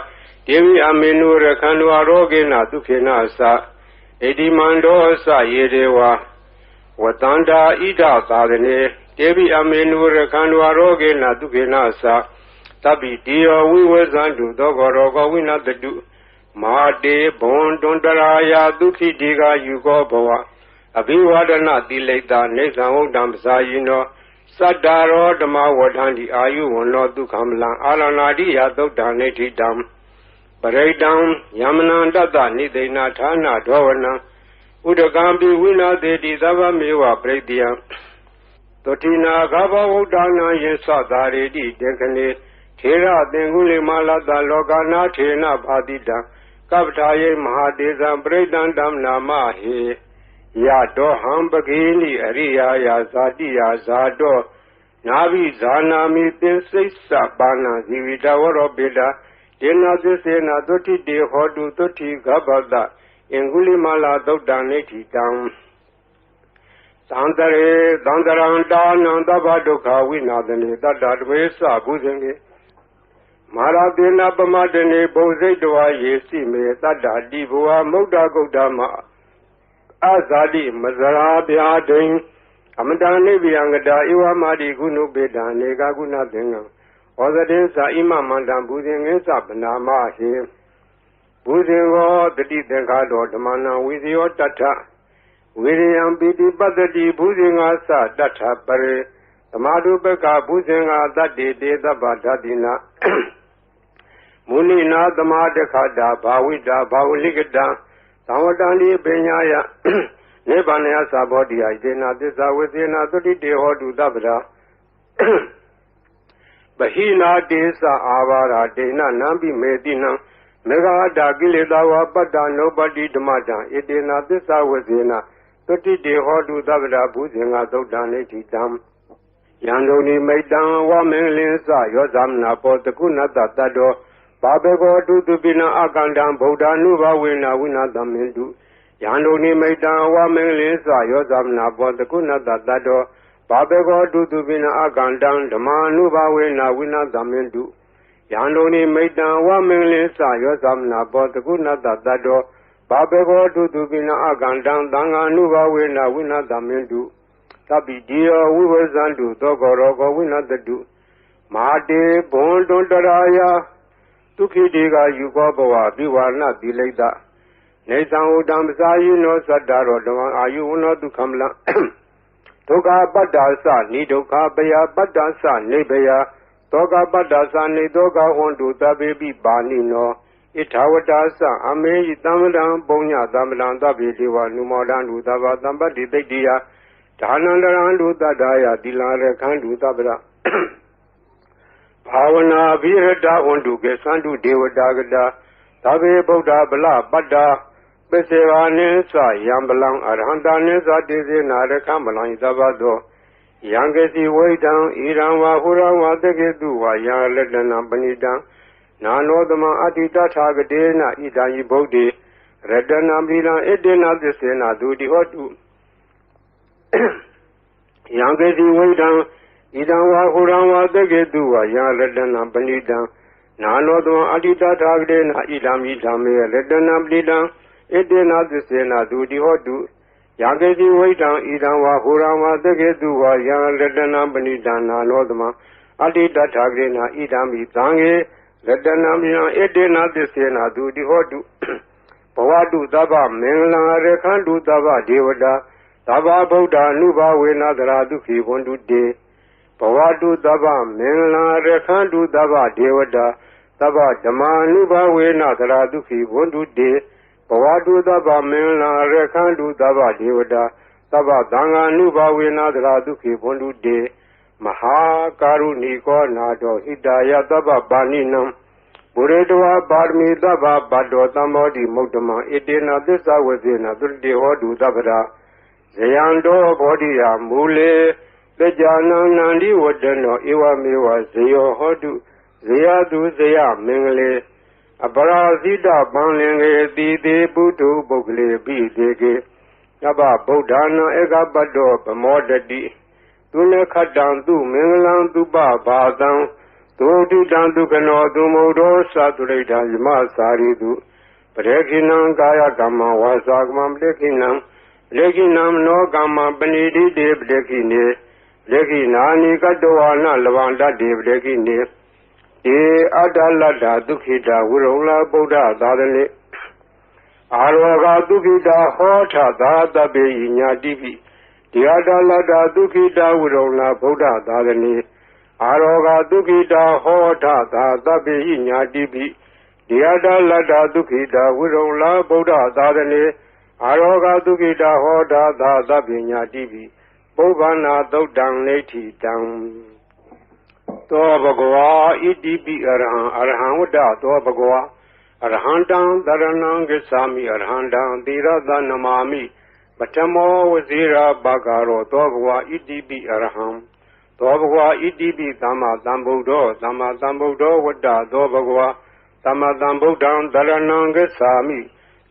ဒေဝိအမေနုရခန္တုအာရောဂေနဒုခေနသဣတိမန္တောသယေဒေဝဝတန္တာဣဒသာသနေဒေဝိအမေနုရခန္တုအာရောဂေနဒုခေနသသဗ္ဗိတိယောဝိဝေဇန္တုသောကောရောဂဝိနတတု မာတေဘွန်တွန်တရာယာဒုက္ခိတိကယူကောဘဝအဘိဝဒနာတိလိတာနေသံဝတ္တံပစာယိနောသတ္တာရောဓမ္မဝဋ္ဌန္တိအာယုဝန္နောဒုက္ခမလံအာလနာတိယသုတ်တံနေတိတံပရိတံယမနံတတ္တနိသိဏဌာနဒောဝနံဥဒကံပိဝိနာသေတိသဗ္ဗမေဝပရိတယံသုတိနာဂဘဝုဒ္ဒနာယေသသာရေတိတေခနေထေရသင်္ကုလိမလတ္တလောကနာထေနဘာတိတံကပ္ပထာယေမဟာတေဇံပရိတံဓမ္မနာမဟေယတောဟံပကိနိအရိယာယာဇာတိယာဇာတောနာဘိဇာနာမိသင်္စိစ္ဆပါဏဇီဝိတဝရောပိတာဒေနသစ္စေနသုတိတေဟောတုသုတိဂဗ္ဗတအင်္ဂုလိမလာသုတ်တံနေတိတံသံတရေသံတရံတာနံသဗ္ဗဒုက္ခဝိနာသနေတတ္တတဝေသဘုဇင်ကေမာရတေနပမတနေဘုံစိတ်တဝါယေစီမေတတ္တတိဘဝမုဒ္ဒဂုတ်တမအဇာတိမဇရာဗျာဒိံအမတန်နိဗ္ဗယံကတာဧဝမာတိကုဏုပေတံနေကကုဏသင်္ကံဩဇတေသာဣမမန္တံဘုဇင်ငေသဗနာမဟေဘုဇင်ကောတတိသင်္ခါတောဓမ္မနာဝိဇယောတထဝိရိယံပိတိပတ္တိဘုဇင်ငါသတထပရေသမာဓုပကဘုဇင်ငါတတ္တိတေသဗ္ဗဓတိနာမုနိနာသမာတခတာဘာဝိတာဘာဝလိကတံသံဝတ္တန္တိပညာယနိဗ္ဗာန်ယသဘောတိယဒေနာသစ္စာဝေသေနာသုတိတေဟောတုသဗ္ဗရာပဟိနာတေသအာဘာရာဒေနနံပိမေတိနံမေဃာတာကိလေသာဝပတ္တနုပတိဓမ္မတံဣတေနာသစ္စာဝေသေနာသုတိတေဟောတုသဗ္ဗရာဘုဇင်္ဂသုတ်တံနေတိတံယံဒုန်ိမိတံဝမင်္ဂလင်းစယောဇမနာပောတကုဏတတတ္တောဘာဘေကောတုတုပိနအကန္တံဗုဒ္ဓ ानु ဘဝေနဝိနာသမင်တုယံဒုန်ိမိတံဝမင်္ဂလင်းစယောဇမနာပောတကုဏတတတ္တောဘာဘေကောတုတုပိနအကန္တံဓမ္မာနုဘဝေနဝိနာသမင်တုယံဒုန်ိမိတံဝမင်္ဂလင်းစယောဇမနာပောတကုဏတတတ္တောဘာဘေကောတုတုပိနအကန္တံသံဃာနုဘဝေနဝိနာသမင်တုသဗ္ဗိတိယောဝိဝဇန္တုသောကောရောကောဝိနတတုမာတေဘွန်တွန်တရာယာဒုက္ခိတေကယူကောဘဝပိဝါဏတိလိတနေသံဝတ္တံပစာယိနောသတ္တရောဓမ္မအာယုဝနောဒုက္ခမလံဒုက္ခပတ္တာသနိဒုက္ခပယပတ္တာသနိဘယသောကပတ္တာသနိသောကဟွန်တုသဗ္ဗေပိပါဏိနောဣထာဝတ္တာသအမေယိတမ္မတံပုံညတမ္မတံသဗ္ဗေဒေဝနုမောဒံတုသဗ္ဗတံပတ္တိသိတ္တိယဒါနန္တရံတုတတ္တယသီလရခန္တုသဗ္ဗရဘာဝနာအဘိရတဝန္တုကေသန္တုဒေဝတာကတာသဗ္ဗေဗုဒ္ဓဗလပတ္တာပစ္စေဝါနိသယံပလံအရဟံတာနိသတိစေနာရခမလံသဗ္ဗသောယံကေစီဝိတံဣရံဝါဟုရံဝါတကေတုဝါယံလက်တနံပဏိတံနာနောသမံအတ္တိတထာဂတေနဣဒံယိဗုဒ္ဓေရတနံပိလံဣတေနသစ္စေနဒုတိဟောတုယံကေစီဝိတံဣဒံဝါဟုရံဝါတကေတုဝါယံလက်တနံပဏိတံနာနောသမံအတ္တိတထာဂတေနဣဒံမိဓမ္မေရတနံပဏိတံဣတေနသစ္စေနဒုတိဟောတုယံကေစီဝိတံဣဒံဝါဟုရံဝါတကေတုဝါယံလက်တနံပဏိတံနာနောသမံအတ္တိတထာဂတေနဣဒံမိသံဃေရတနံပိယံဣတေနသစ္စေနဒုတိဟောတုဘဝတုသဗ္ဗမင်္ဂလံရခန္တုသဗ္ဗဒေဝတာသဗ္ဗဗုဒ္ဓ ानु ဘဝေနသရာဒုက္ခိဝန္တုတေဘဝတုသဗ္ဗမင်္ဂလံရခန္တုသဗ္ဗဒေဝတာသဗ္ဗဓမ္မာ ानु ဘဝေနသရာဒုက္ခိဝန္တုတေဘဝတုသဗ္ဗမင်္ဂလံရခန္တုသဗ္ဗဒေဝတာသဗ္ဗသံဃာ ानु ဘဝေနသရာဒုက္ခိဝန္တုတေမဟာကာရုဏီကောနာတောဟိတယသဗ္ဗပါဏိနံဘုရေတဝါပါရမီသဗ္ဗဗတ္တောသမ္မောတိမုဒ္ဓမံဣတေနသစ္စာဝဇေနသုတိဟောတုသဗ္ဗရာဇယံတောဘောဓိယမူလေသကြနံနန္ဒီဝတ္တနောဧဝမေဝဇယောဟောတုဇယတုဇယမင်္ဂလေအပရာဇိတပံလင်္ကေတိတေပုထုပုဂ္ဂလေပိတေကေသဗ္ဗဗုဒ္ဓနာဧကပတ္တောဗမောတတိသူနခတံသူမင်္ဂလံသူပဘာသံသုတိတံဒုက္ခနောသူမုဒ္ဒောသတုရိဋ္ဌယမစာရိတုပရေခိနံကာယကမ္မဝါစာကမ္မပရေခိနံလေခိနံနောကမ္မပဏိတိတေပရေခိနေလေခိနာနိကတဝါနလဝန္တတေပရေခိနေဧအတ္တလတ္တဒုက္ခိတဝိရုံလဗုဒ္ဓသာသနိ အာရောဂဒုက္ခိတာဟောထသာတပေညာတိပိဒီယတာလတ္တဒုက္ခိတာဝိရုံလာဗုဒ္ဓသာသနေအာရောဂဒုက္ခိတာဟောထသာတပေညာတိပိဒီယတာလတ္တဒုက္ခိတာဝိရုံလာဗုဒ္ဓသာသနေအာရောဂဒုက္ခိတာဟောထသာတပေညာတိပိပုဗ္ဗနာသုတ်တံနေတိတံသောဘဂဝါဣတိပိအရဟံဝတ္တသောဘဂဝါအရဟံတံတရဏံဂစ္ဆာမိအရဟံတံသီရသနမာမိပထမောဝဇိရာဘဂရောသောဘဂဝါဣတိပိအရဟံသောဘဂဝါဣတိပိသမ္မာသမ္ဗုဒ္ဓောသမ္မာသမ္ဗုဒ္ဓောဝတ္တသောဘဂဝါသမ္မာသမ္ဗုဒ္ဓံတရဏံဂစ္ဆာမိ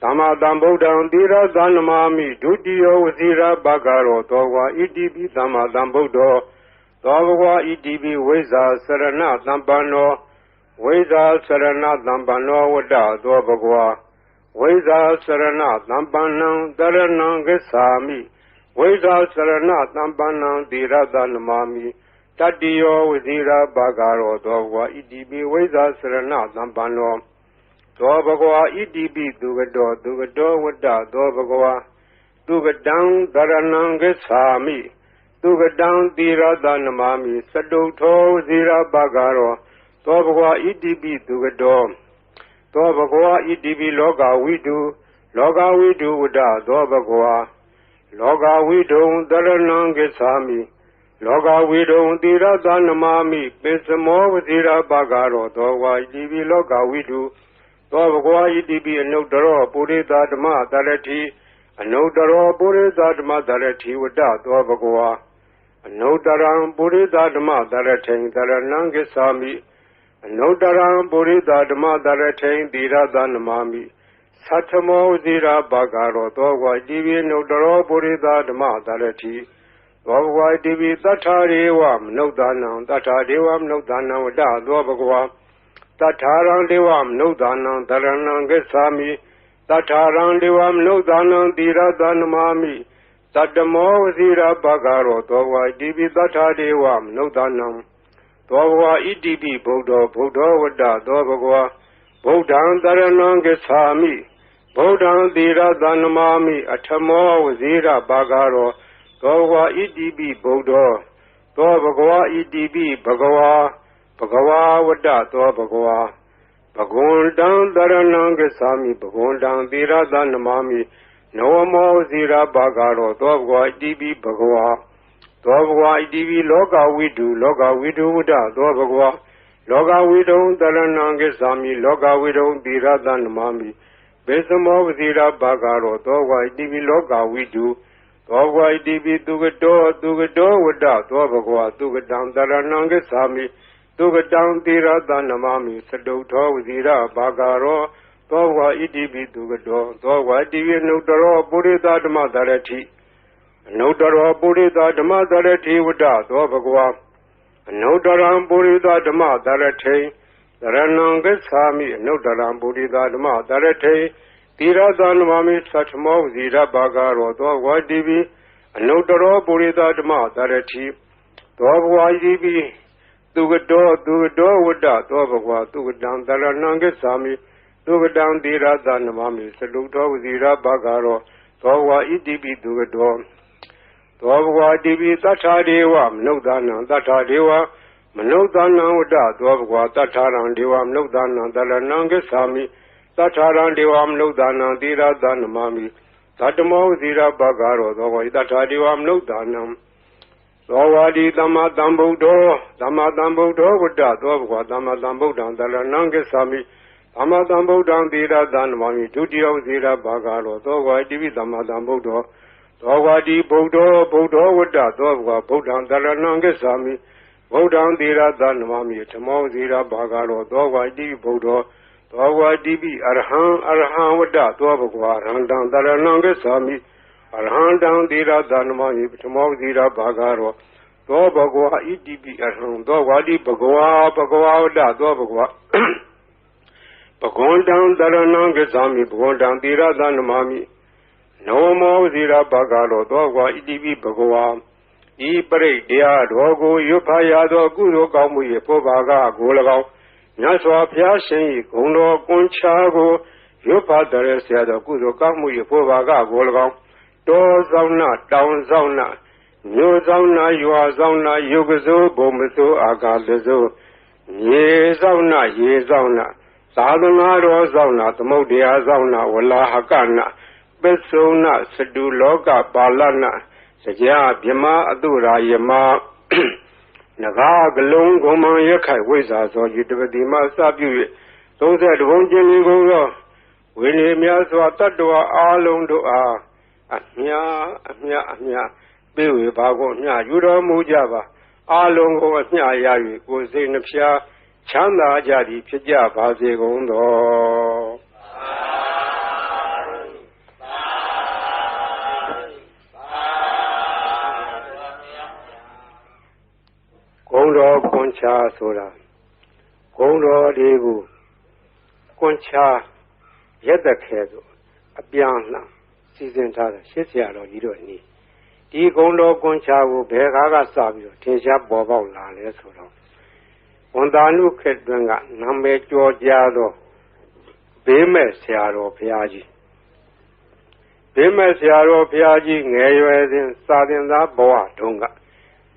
သမ္မာသမ္ဗုဒ္ဓံသီရသနမာမိဒုတိယဝဇိရာဘဂရောသောဘဂဝါဣတိပိသမ္မာသမ္ဗုဒ္ဓောသောဘဂဝါဣတိပိဝိဇ္ဇာစရဏသမ္ပန္နောဝိဇ္ဇာစရဏသမ္ပန္နောဝတ္တသောဘဂဝါဝိဇ္ဇာစရဏသမ္ပန္နံတရဏံဂစ္ဆာမိဝိဇ္ဇာစရဏသမ္ပန္နံသီရသနမာမိတတ္တိယောဝဇိရာဘဂရောသောဘဂဝါဣတိပိဝိဇ္ဇာစရဏသမ္ပန္နောသောဘဂဝါဣတိပိသူကတောဝတ္တသောဘဂဝါသူကတံတရဏံဂစ္ဆာမိသူကတံသီရသနမာမိစတုထောဝဇိရာဘဂရောသောဘဂဝါဣတိပိသူကတောသောဘဂဝါဣတိပိလောကဝိတုဝတ္တသောဘဂဝါလောကဝိတုံတရဏံဂစ္ဆာမိလောကဝိတုံသီရသနမာမိပိစမောဝဇိရာဘဂရောသောဘဂဝါဣတိပိလောကဝိတုသောဘဂဝါဣတိပိအနုတ္တရောပုရိသဓမ္မတရတိအနုတ္တရောပုရိသဓမ္မတရတိဝတ္တသောဘဂဝါအနုတ္တရံပုရိသဓမ္မတရထိန်တရဏံဂစ္ဆာမိအနုတ္တရံပုရိသဓမ္မတရထိန်သီရသနမာမိသတ္ထမောဝဇိရာဘဂရောသောဘဂဝါဣတိပိအနုတ္တရောပုရိသဓမ္မတရတိသောဘဂဝါဣတိပိသတ္ထာရေဝမနုဿာနံသတ္ထာဒေဝမနုဿာနံဝတ္တသောဘဂဝါသတ္ထာရံဒေဝမနုဿာနံတရဏံဂစ္ဆာမိသတ္ထာရံဒေဝမနုဿာနံသီရသနမာမိသတ္တမောဝဇိရာဘဂရောသောဘဂဝါဣတိပိသတ္ထာဒေဝမနုဿာနံသောဘဂဝါဣတိပိဗုဒ္ဓောဝတ္တသောဘဂဝါဗုဒ္ဓံတရဏံဂစ္ဆာမိဗုဒ္ဓံသီရသနမာမိအထမောဝဇိရာဘဂရောသောဘဂဝါဣတိပိဗုဒ္ဓောသောဘဂဝါဣတိပိဘဂဝါဝတ္တသောဘဂဝါဘဂဝန္တံတရဏံဂစ္ဆာမိဘဂဝန္တံသီရသနမာမိနဝမောဝဇိရာဘဂရောသောဘဂဝါဣတိပိဘဂဝါသောဘဂဝါဣတိပိလောကဝိတုဝတ္တသောဘဂဝါလောကဝိတုံတရဏံဂစ္ဆာမိလောကဝိတုံသီရသနမာမိဘေသမောဝဇိရာဘဂရောသောဘဂဝါဣတိပိလောကဝိတုသောဘဂဝါဣတိပိသူကတောဝတ္တသောဘဂဝါသူကတံတရဏံဂစ္ဆာမိသူကတံသီရသနမာမိစတုထောဝဇိရာဘဂရောသောဘဂဝါဣတိပိသူကတောသောဘဂဝါဣတိပိအနုတ္တရောပုရိသဓမ္မတရတိအနုတ္တရောပုရိသဓမ္မတရတိဝတ္တသောဘဂဝါအနုတ္တရံပုရိသဓမ္မတရထိတရဏံဂစ္ဆာမိအနုတ္တရံပုရိသဓမ္မတရထိသီရသနမာမိသတ္ထမောဝဇိရဘဂရောသောဘဂဝါဣတိပိအနုတ္တရောပုရိသဓမ္မတရထိသောဘဂဝါဣတိပိသူကတောဝတ္တသောဘဂဝါသူကတံတရဏံဂစ္ဆာမိသူကတံသီရသနမာမိစတုထောဝဇိရဘဂရောသောဘဂဝါဣတိပိသူကတောသောဘဂဝါဣတိပိသတ္ထာဒေဝမနုဿာနံသတ္ထာဒေဝမနုဿာနံဝတ္တသောဘဂဝါသတ္ထာရံဒေဝမနုဿာနံတရဏံဂစ္ဆာမိသတ္ထာရံဒေဝမနုဿာနံသီရသနမာမိသတ္တမောဝဇိရဘဂရောသောဘဂဝါသတ္ထာဒေဝမနုဿာနံသောဝါဒီသမ္မာသမ္ဗုဒ္ဓောဝတ္တသောဘဂဝါသမ္မာသမ္ဗုဒ္ဓံတရဏံဂစ္ဆာမိသမ္မာသမ္ဗုဒ္ဓံသီရသနမာမိဒုတိယဝဇိရဘဂရောသောဘဂဝါဣတိပိသမ္မာသမ္ဗုဒ္ဓောသောဝါဒီဗုဒ္ဓောဝတ္တသောဘဂဝါဗုဒ္ဓံတရဏံဂစ္ဆာမိဗုဒ္ဓံသီရသနမာမိဓမ္မောဝဇိရဘဂရောသောဘဂဝါဣတိပိဗုဒ္ဓောသောဘဂဝါဣတိပိအရဟံဝတ္တသောဘဂဝါအရဟံတံတရဏံဂစ္ဆာမိအရဟံတံသီရသနမာမိဓမ္မောဝဇိရဘဂရောသောဘဂဝါဣတိပိအရဟံသောဝါဒီဘဂဝါဝတ္တသောဘဂဝါဘဂဝန္တံတရဏံဂစ္ဆာမိဘဂဝန္တံသီရသနမာမိနဝမောဝဇိရဘဂရောသောဘဂဝါဣတိပိဘဂဝါဤပရိတ်တရားတော်ကိုရွတ်ဖတ်ရသောကုသိုလ်ကောင်းမှု၏ပုဗ္ဗာကကို၎င်းမြတ်စွာဘုရားရှင်၏ဂုဏ်တော်ကွန်ချာကို ရွတ်ဖတ်တဲ့ဆရာတော်ကုသိုလ်ကောင်းမှုရဖို့ပါကကို၎င်းတောဆောင်နာတောင်ဆောင်နာမြို့ဆောင်နာရွာဆောင်နာယုတ်ကစိုးဘုံမစိုးအာကာလစိုးရေဆောင်နာရေဆောင်နာသာသနာတော်ဆောင်နာသမုဒ္ဒရာဆောင်နာဝလာဟကနာပစ္စုံနာစတုလောကပါဠနာစကြာမြမအတုရာယမနဂါကလုံးဂုံမံရခိုင်ဝိဇ္ဇာသောယတပတိမစပြု၍30ဘုံကျင်းလေးကုန်သောဝိနည်းများစွာတတ္တဝါအားလုံးတို့အားအမြပေးဝေပါကုန်အမြယူတော်မူကြပါအားလုံးကိုအမြရ၍ကိုယ်စိတ်နှဖျားချမ်းသာကြသည်ဖြစ်ကြပါစေကုန်သောဂုံတော်ကွန်ချာဆိုတာဂုံတော်တွေကိုကွန်ချာရက်သက်ခဲဆိုအပြန်လှန်စီစဉ်ထားတဲ့ရှစ်ဆရာတော်ကြီးတို့နီးဒီဂုံတော်ကွန်ချာကိုဘယ်ကားကစပြီးတော့ထင်ရှားပေါ်ပေါက်လာလဲဆိုတော့ဝန်တာနုခေတ်တွင်ကနာမည်ကျော်ကြားသောဘေးမဲ့ဆရာတော်ဘုရားကြီးဘေးမဲ့ဆရာတော်ဘုရားကြီးငယ်ရွယ်စဉ်စာသင်သားဘဝတုန်းက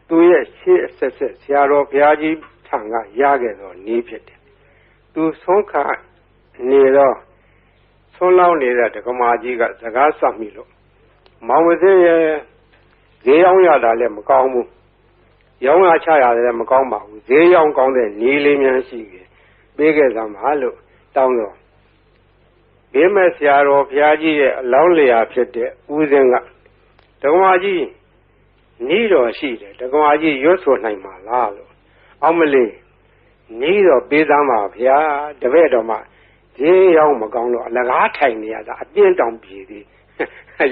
သူရဲ့ရှေ့အဆက်ဆက်ဆရာတော်ဘုရားကြီးထံကရခဲ့သောနည်းဖြစ်တယ်သူဆုံးခါနေတော့ဆုံးလောင်းနေတဲ့ဒကမာကြီးကစကားဆက်မိလို့မောင်ဝစေရဲ့ဈေးရောက်ရတာလည်းမကောင်းဘူးရောင်းရချရတယ်လည်းမကောင်းပါဘူးဈေးရောက်ကောင်းတဲ့နည်းလေးများရှိတယ်ပေးခဲ့သမှာလို့တောင်းတော့ဘေးမဲ့ဆရာတော်ဘုရားကြီးရဲ့အလောင်းလျာဖြစ်တဲ့ဦးစင်းကဒကမာကြီးနီးတော်ရှိတယ်ဒကမာကြီးရွတ်ဆိုနိုင်မှာလားလို့အောင်မလေးနီးတော်ပေးသားမှာဗျာတပည့်တော်မှာဈေးရောက်မကောင်းတော့အလကားထိုင်နေရတာအပြင်းတောင်ပြေသေး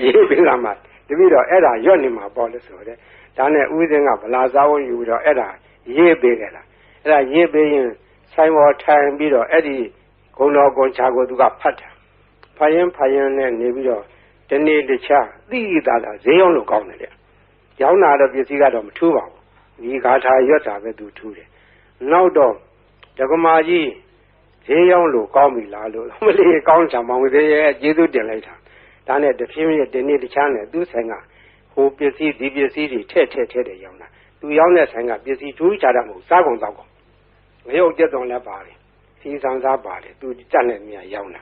ရေးပေးသားမှာတပည့်တော်အဲ့ဒါရွတ်နေမှာပေါ့လို့ဆိုတဲ့ဒါနဲ့ဦးစင်းကဗလာစားဝယူပြီးတော့အဲ့ဒါရေးပေးခဲ့တာအဲ့ဒါရေးပေးရင်ဆိုင်ပေါ်ထိုင်ပြီးတော့အဲ့ဒီဂုံတော်ကွန်ချာကိုသူကဖတ်တာဖတ်ရင်နဲ့နေပြီးတော့ဒီနေ့တခြားသိတာဈေးရောက်လို့ကောင်းတယ်လေရောင်းတာတော့ပစ္စည်းကတော့မထူးပါဘူးဒီဂါထာရွတ်တာပဲသူထူးတယ်နောက်တော့ဒကမာကြီးဈေးရောက်လို့ကောင်းပြီလားလို့မလေးကောင်းချာမောင်သေးရဲ့ကျေးဇူးတင်လိုက်တာဒါနဲ့တဖြည်းဖြည်းဒီနေ့တခြားနဲ့သူဆိုင်ကဟိုပစ္စည်းဒီပစ္စည်းတွေထည့်တယ်ရောင်းတာသူရောင်းတဲ့ဆိုင်ကပစ္စည်းထူးခြားတာမဟုတ်စားကုန်တော့ကုန်ငရုတ်ကျက်သွန်လည်းပါတယ်စီဆန်စားပါတယ်သူကြက်နဲ့မြာရောင်းတာ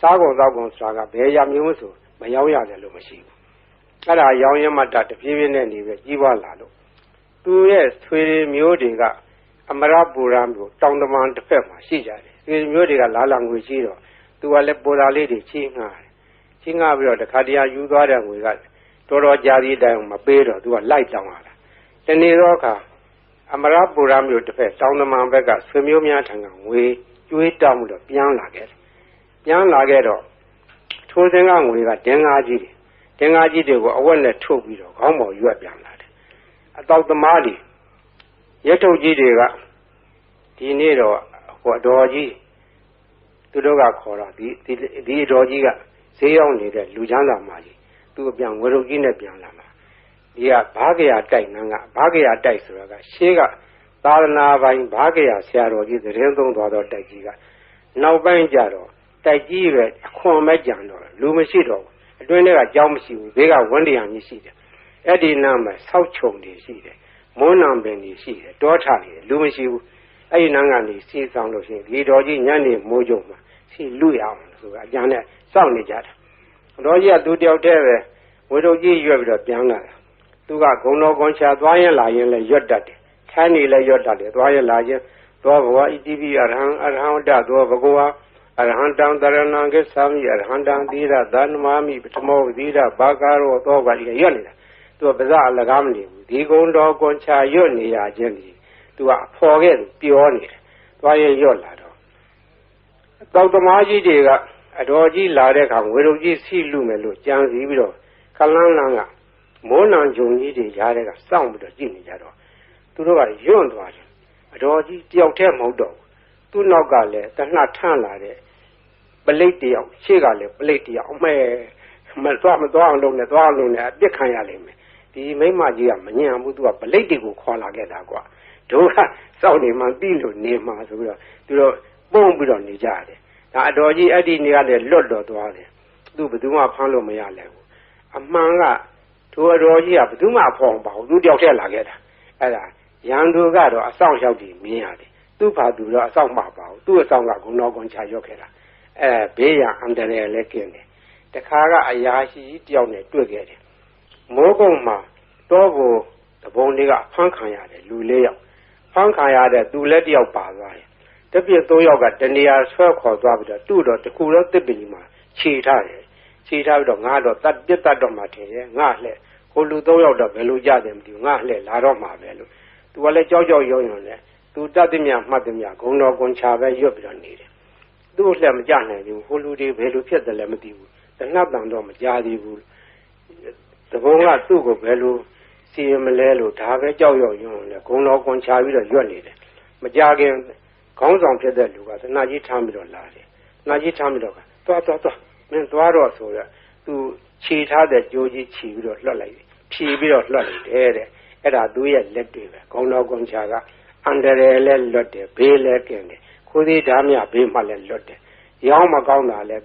စားကုန်တော့ကုန်ဆိုတာကဘယ်ရမျိုးဆိုမရောင်းရတယ်လို့မရှိဘူးအဲ့ဒါရောင်းရမှတဖြည်းဖြည်းနဲ့နေပဲကြီးပွားလာလို့သူရဲ့ဆွေမျိုးတွေကအမရပူရမျိုးတောင်တမန်တစ်ဖက်မှာရှိကြတယ်ဆွေမျိုးတွေကလာငွေရှိတော့သူကလည်းပေါ်လာလေးတွေချင်းငှားပြီးတော့တခါတည်းယူသွားတဲ့ငွေကတော်တော်ကြာသည့်တိုင်မပေးတော့သူကလိုက်တောင်းလာတာတနေ့တော့အခါအမရပူရမျိုးတစ်ဖက်တောင်တမန်ဘက်ကဆွေမျိုးများထံကငွေကျွေးတောင်းပြီးတော့ပြန်လာခဲ့တော့ထိုးစင်းကငွေကတင်းငါးကြီးတွေကိုအဝက်နဲ့ထုတ်ပြီးတော့ခေါင်းပေါ်ရွက်ပြန်လာတယ်အတောက်သမားတွေရက်ထုတ်ကြီးတွေကဒီနေ့တော့ဟိုအတော်ကြီးသူတို့ကခေါ်တော့ဒီအတော်ကြီးကဈေးရောက်နေတဲ့လူချမ်းသာမကြီးသူ့ပြန်ငွေထုတ်ကြီးနဲ့ပြန်လာမှာဒီကဘာကရာတိုက်နန်းကဘာကရာတိုက်ဆိုတာကရှေးကသာသနာပိုင်ဘာကရာဆရာတော်ကြီးသတင်းသုံးသွားတော့တိုက်ကြီးကနောက်ပိုင်းကျတော့တိုက်ကြီးပဲအခွန်မဲ့ကြံတော့လူမရှိတော့ဘူးအတွင်းထဲကကြောင်းမရှိဘူးဘေးကဝန်းတရားကြီးရှိတယ်အဲ့ဒီနားမှာဆောက်ချုံတွေရှိတယ်မွန်းနံပင်တွေရှိတယ်တောထတွေလူမရှိဘူးအဲ့ဒီနားကနေစီဆောင်လို့ရှိရင်ဒီတော်ကြီးညနေမိုးကြုံမှာစီလူရအောင်ဆိုတာအကြံနဲ့စောင့်နေကြတာတော်ကြီးကသူတယောက်တည်းပဲဝေတော်ကြီးရွက်ပြီးတော့ပြန်လာတာသူကဂုံတော်ကွန်ချာသွားရင်လာရင်လည်းရွတ်တတ်တယ်ထိုင်းနေလည်းရွတ်တတ်တယ်သွားရင်လာရင်သောဘဝဣတိပိအရဟံဝတ္တသောဘဂဝါအရဟံတံတရဏံကိသာမိအရဟံတံသီရသန္နမမိပထမောသီရဘာကာရောသောကတိရွတ်နေတာသူကပါဇအလကားမနေဘူးဒီကုံတော်ကွန်ချာရွတ်နေရခြင်းဒီသူကအဖော်ခဲ့ပြောနေတယ်သွားရင်ရွတ်လာတော့တောက်သမားကြီးတွေကအတော်ကြီးလာတဲ့အခါငွေတို့ကြီးစီလူမယ်လို့ကြံစည်ပြီးတော့ခလန်းလန်းကမိုးနံဂျုံကြီးတွေရားတဲ့ကစောင့်ပြီးတော့ကြည့်နေကြတော့သူတို့ကယွန့်သွားတယ်အတော်ကြီးတယောက်တည်းမဟုတ်တော့သူ့နောက်ကလည်းတနှထန့်လာတဲ့ပလိတ်တယောက်ရှေ့ကလည်းပလိတ်တယောက်အမဲမသွားအောင်လုပ်နေသွားအောင်လုပ်နေအပြစ်ခံရလိမ့်မယ်ဒီမိမကြီးကမညံဘူးသူကပလိတ်တွေကိုခေါ်လာခဲ့တာကွာတို့ကစောင့်နေမှပြီးလို့နေမှဆိုပြီးတော့သူတို့ပုံပြီးတော့နေကြတယ် ဒါအတော်ကြီးအဲ့ဒီနေရာနဲ့လွတ်တော်သွားတယ်သူဘယ်သူမှဖမ်းလို့မရလဲဘူးအမှန်ကသူအတော်ကြီးကဘယ်သူမှဖော်မပါဘူးသူတယောက်တည်းလာခဲ့တာအဲ့ဒါရန်သူကတော့အဆောင်ရောက်ပြီးမြင်ရတယ်သူ့ဘာသူတော့အဆောင်မပါဘူးသူ့အဆောင်ကဂုဏတော်ကွန်ချရောက်ခဲ့တာဘေးရန်အန္တရာယ်လည်းကင်းတယ်တခါကအရာရှိတယောက်နဲ့တွေ့ခဲ့တယ်မိုးကုတ်မှာတောကိုတပုံလေးကဖမ်းခံရတယ်လူ၄ယောက်ဖမ်းခံရတဲ့သူလည်းတယောက်ပါသွားတယ်တပြည့်၃ယောက်ကတနေရာဆွဲခေါ်သွားပြီးတော့သူ့တော့တခုတော့တစ်ပင်ကြီးမှာခြေထားတယ်ခြေထားပြီးတော့ငါတော့တတ်တော့မှထင်ရဲ့ငါလှဲ့ဟိုလူ၃ယောက်တော့ဘယ်လိုကြတယ်မသိဘူးငါလှဲ့လာတော့မှာပဲလို့သူကလည်းကြောက်ရုံနဲ့သူတတ်သည်မြမှတ်သည်မြဂုံတော်ကွန်ချပဲရွတ်ပြီးတော့နေတယ်သူ့လှဲ့မကြနိုင်ဘူးဟိုလူတွေဘယ်လိုဖြစ်တယ်လဲမသိဘူးတနတ်တန်တော့မကြသေးဘူးတဘုံကသူ့ကိုဘယ်လိုစီရင်မလဲလို့ဒါပဲကြောက်ရွံ့နဲ့ဂုံတော်ကွန်ချပြီးတော့ရွတ်နေတယ်မကြခင်ခေါင်းဆောင်ဖြစ်တဲ့လူကသနာကြီးထမ်းပြီးတော့လာတယ်သနာကြီးထမ်းပြီးတော့သွားမင်းသွားတော့ဆိုတော့သူခြေထားတဲ့ကြိုးကြီးခြီးပြီးတော့လွှတ်လိုက်ဖြီးပြီးတော့လွှတ်လိုက်တယ်တဲ့အဲ့ဒါသူရဲ့လက်တွေပဲဂုံတော်ကွန်ချကအန္တရာယ်လည်းလွတ်တယ်ဘေးလည်းကင်းတယ်ခိုးသေးဓာမြဘေးမှလည်းလွတ်တယ်ရောင်းမကောင်းတာလည်း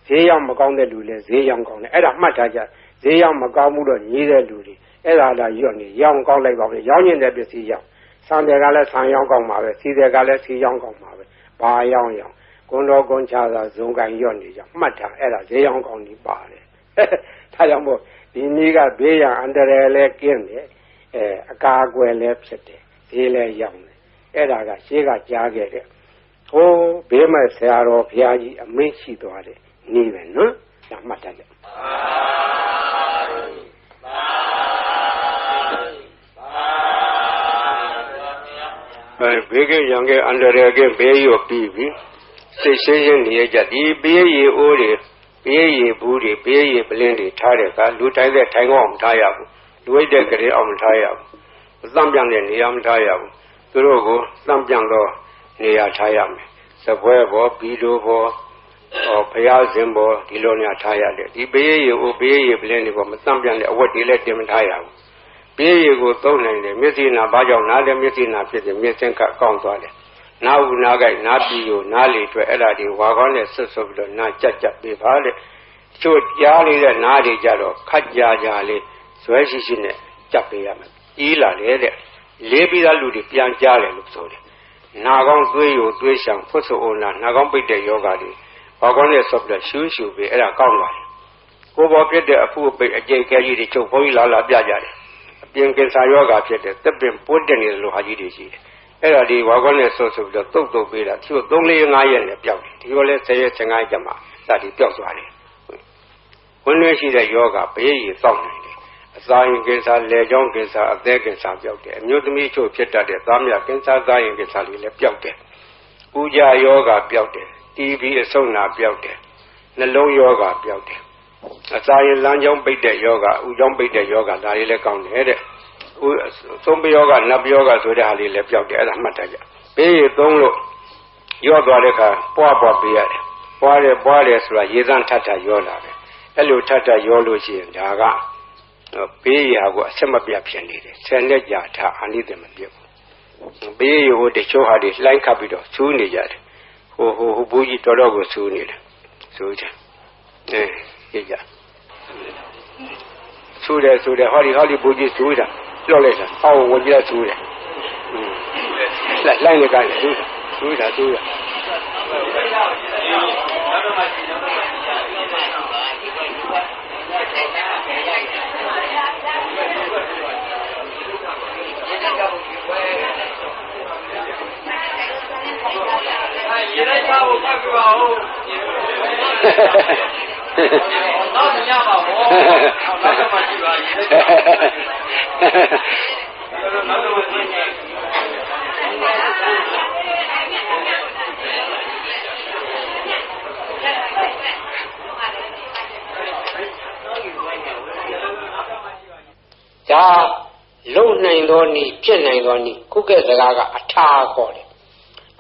ဈေးရောက်မကောင်းတဲ့လူလည်းဈေးရောက်ကောင်းတယ်အဲ့ဒါမှတ်ထားကြဈေးရောက်မကောင်းမှုတော့ညီးတဲ့လူတွေအဲ့ဒါလာရွတ်နေရောင်းကောင်းလိုက်ပါပဲရောင်းရင်တဲ့ပစ္စည်းရောက်ဆံတယ်ကလည်းဆံရောင်းကောင်းပါပဲစီတယ်ကလည်းစီရောင်းကောင်းပါပဲဘာရောင်းဂုံတော်ကွန်ချသာဇုံကန်ရွတ်နေကြမှတ်ထားအဲ့ဒါဈေးရောင်းကောင်းကြီးပါတယ်ဒါကြောင့်မို့ဒီနည်းကဘေးရန်အန္တရာယ်လည်းကင်းတယ်အကာအကွယ်လည်းဖြစ်တယ်ဈေးလည်းရောင်းတယ်အဲ့ဒါကရှေးကကြားခဲ့တဲ့ဟိုးဘေးမဲ့ဆရာတော်ဘုရားကြီးအမင်းရှိသွားတယ်နေပဲနော်ဒါမှတ်ထားကြဘေးကရံကအန္တရာယ်ကဘေးရောပြီးပြီစိတ်ရှင်းရှင်းနေရကြဒီဘေးရီအိုးတွေဘေးရီဘူးတွေဘေးရီပလင်းတွေထားတဲ့ကလူတိုင်းတဲ့ထိုင်ကောင်းမထားရဘူးလူဝိတ်တဲ့ကလေးအောင်မထားရဘူးအသံပြန်တဲ့နေရာမထားရဘူးသူတို့ကိုသံပြန်တော့နေရာထားရမယ်စပွဲပေါ်ဘီလိုပေါ်ဘုရားရှင်ပေါ်ဒီလိုနေထားရတယ်ဒီဘေးရီအိုးဘေးရီပလင်းတွေပေါ်မသံပြန်တဲ့အဝတ်တွေလည်းတင်မထားရဘူးဘေးရီကိုသုံးနိုင်တယ်မျက်စိနာဘာကြောင့်နားလည်းမျက်စိနာဖြစ်တယ်မျက်စင်ကကောင်းသွားတယ်နားဦးနားကြိုက်နားပြီးကိုနားလေအတွက်အဲ့ဒါဒီဝါကောင်းနဲ့ဆွတ်ဆွတ်ပြီးတော့နားကြက်ပေးပါတဲ့ချို့ကြားလေးတဲ့နားတွေကြတော့ခက်ကြလေးဇွဲရှိနဲ့ကြက်ပေးရမယ်ကြီးလာလေတဲ့လေးပြီးသားလူတွေပြန်ကြားတယ်လို့ဆိုတယ်နာကောင်းသွေးကိုသွေးရှောင်ဖွတ်ဆိုအိုနာနာကောင်းပိတ်တဲ့ယောဂတွေဝါကောင်းနဲ့ဆွတ်ပြီးတော့ရှူးပေးအဲ့ဒါကောင်းလာတယ်ကိုယ်ပေါ်ပြတဲ့အဖုအပိတ်အကျိတ်ခဲကြီးတွေချုပ်ဘုန်းကြီးလာပြကြတယ်အပြင်ကင်ဆာယောဂါဖြစ်တဲ့သက်ပင်ပိုးတက်နေတယ်လို့ဟာကြီးတွေရှိတယ်အဲ့ဒါဒီဝါကောနဲ့ဆွပြီးတော့တုတ်ပေးတာသူတို့3-4-5ရက်နဲ့ပျောက်တယ်ဒီလိုလဲ10ရက်15ရက်ကျမှစသည်ပျောက်သွားတယ်ဝင်လွှဲရှိတဲ့ယောဂဘေးရည်စောင့်နိုင်တယ်အစာရင်ကင်ဆာလေကြောင်းကင်ဆာအသက်ကင်ဆာပျောက်တယ်အမျိုးသမီးချို့ဖြစ်တတ်တဲ့သားမြကင်ဆာသားရင်ကင်ဆာတွေလည်းပျောက်တယ်ဥကြယောဂပျောက်တယ် TB အဆုတ်နာပျောက်တယ်နှလုံးယောဂပျောက်တယ်အစာရင်လမ်းကြောင်းပိတ်တဲ့ယောဂဥကြောင်းပိတ်တဲ့ယောဂဒါတွေလည်းကောင်းတယ်တဲ့သုံးပယောဂနတ်ပယောဂဆိုတဲ့ဟာလေးလည်းပျောက်တယ်အဲ့ဒါမှတ်ထားကြဘေးရသုံးလို့ရော့သွားတဲ့အခါပွားပေးရတယ်ပွားတယ်ဆိုတာရေသန့်ထပ်ရောလာတယ်အဲ့လိုထပ်ရောလို့ရှိရင်ဒါကဘေးရကိုအဆက်မပြတ်ဖြစ်နေတယ်ဆယ်လက်ကြာထားအာနိသင်မပြတ်ဘူးဘေးရဟိုတချို့ဟာတွေလှိုင်းခတ်ပြီးတော့ဆူးနေကြတယ်ဟိုဘူးကြီးတော်ကိုဆူးနေတယ်ဆူးကြကြည့်ကြဆူးတယ်ဟောဒီဘူးကြီးဆူးတာပြောလိုက်တာအော်ဝင်ကြဆူးတယ်လိုက်နေကြတယ်ဆူးတာ ရေလိုက်ချဖို့ဖတ်ပြပါဦးတော့မရပါဘူးနောက်တော့မှကြည့်ပါရေလိုက်နောက်တော့မှကြည့်ဒါလုံနိုင်သောနည်းဖြစ်နိုင်သောနည်းခုကဲ့စကားကအထာခေါ်တယ်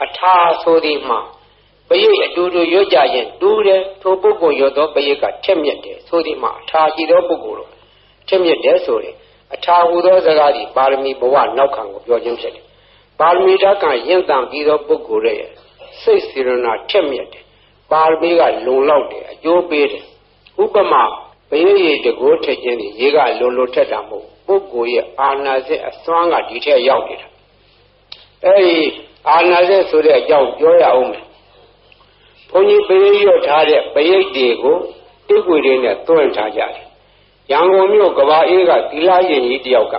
အထာဆိုဒီမှာပရိတ်အတူတူရွတ်ကြရင်တူးတယ်ထိုပုဂ္ဂိုလ်ရွတ်သောပရိတ်ကထက်မြက်တယ်ဆိုဒီမှာအထာကြည့်သောပုဂ္ဂိုလ်တော့ထက်မြက်တယ်ဆိုရင်အထာဟူသောစကားဒီပါရမီဘဝနောက်ခံကိုပြောခြင်းဖြစ်တယ်ပါရမီဓာတ်ကရင့်တန်ပြီးသောပုဂ္ဂိုလ်ရဲ့စိတ်စေရနာထက်မြက်တယ် ပါရမီကလုံလောက်တယ်အကျိုးပေးတယ်ဥပမာဘယရေတကိုးထက်ခြင်းရေကလုံထက်တာမဟုတ်ပုဂ္ဂိုလ်ရဲ့အာနာစက်အစွမ်းကဒီထက်ရောက်နေတာအဲဒီအာနာစက်ဆိုတဲ့အကြောင်းပြောရအောင်မယ်ဘုန်းကြီးပရိရွတ်ထားတဲ့ပရိတ်တွေကိုတိတ်ွေတွေနဲ့တွန်းထားကြတယ်ရန်ကုန်မြို့ကဘာအေးကသီလရင်ကြီးတယောက်က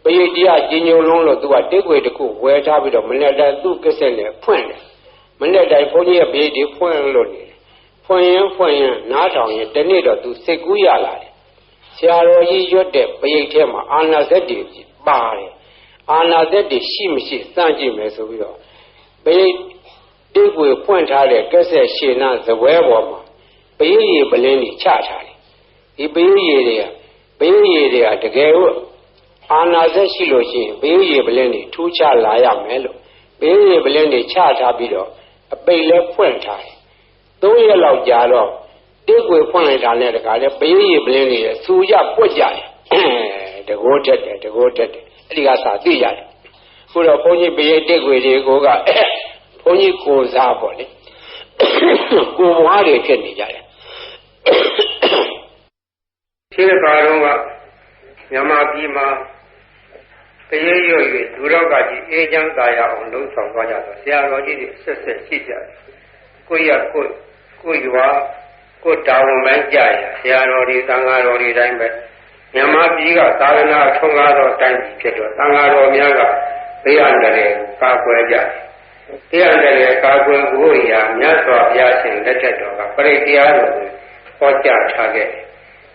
ပရိတ်တရားကြီးညိုလုံးလို့သူကတိတ်ွေတစ်ခုဝယ်ထားပြီးတော့မနေ့တိုင်းသူ့ကစ္စက်နဲ့ဖွင့်တယ်မနေ့တိုင်းဘုန်းကြီးရဲ့ပရိတ်တွေဖွင့်လို့နေတယ်ဖွင့်ရင်နားထောင်ရင်တနေ့တော့သူစိတ်ကူးရလာတယ်ဆရာတော်ကြီးရွတ်တဲ့ပရိတ်ထဲမှာအာနာစက်တွေပါတယ်အာနာစက်တွေရှိမရှိစမ်းကြည့်မယ်ဆိုပြီးတော့ပရိတ်တိတ်ွေဖွင့်ထားတဲ့ကစ္စက်ရှင်းနာဇပွဲပေါ်မှာပရိတ်ရေပလင်းကြီးချထားတယ်ဒီပရိတ်ရေတွေကတကယ်လို့အာနာစက်ရှိလို့ရှိရင်ပရိတ်ရေပလင်းကြီးထူးခြားလာရမယ်လို့ပရိတ်ရေပလင်းကြီးချထားပြီးတော့အပိတ်လဲဖွင့်ထားတယ်3 ရက်လောက်ကြာတော့တိတ်ွေဖွင့်လိုက်တာနဲ့တခါလဲပရိတ်ရေပလင်းကြီးစူရပွက်ကြတယ်တကိုးတက်တယ်အဲ့ဒီကစာသိရတယ်ခုတော့ဘုန်းကြီးပရိတ်တိတ်ွေတွေကိုကဘုန်းကြီးကိုစားပေါ့လေကိုဘွားတွေဖြစ်နေကြတယ်ခြေကားတော့ကမြန်မာပြည်မှာပရိတ်ရွတ်၍ဒုရောဂကြီးအေးချမ်းသာရအောင်လှုံ့ဆော်သွားကြတော့ဆရာတော်ကြီးတွေဆက်ရှိကြတယ်ကိုရွာကိုတာဝန်မှကြရဆရာတော်တွေသံဃာတော်တွေတိုင်းပဲမြန်မာပြည်ကသာသနာထွန်းကားသောတိုင်းပြည်ဖြစ်တော့သံဃာတော်များကဘေးအန္တရာယ်ကာကွယ်ကြတယ်ဘေးအန္တရာယ်ကာကွယ်ဖို့ရာမြတ်စွာဘုရားရှင်လက်ထက်တော်ကပရိတရားတော်ကိုဟောကြားထားခဲ့တယ်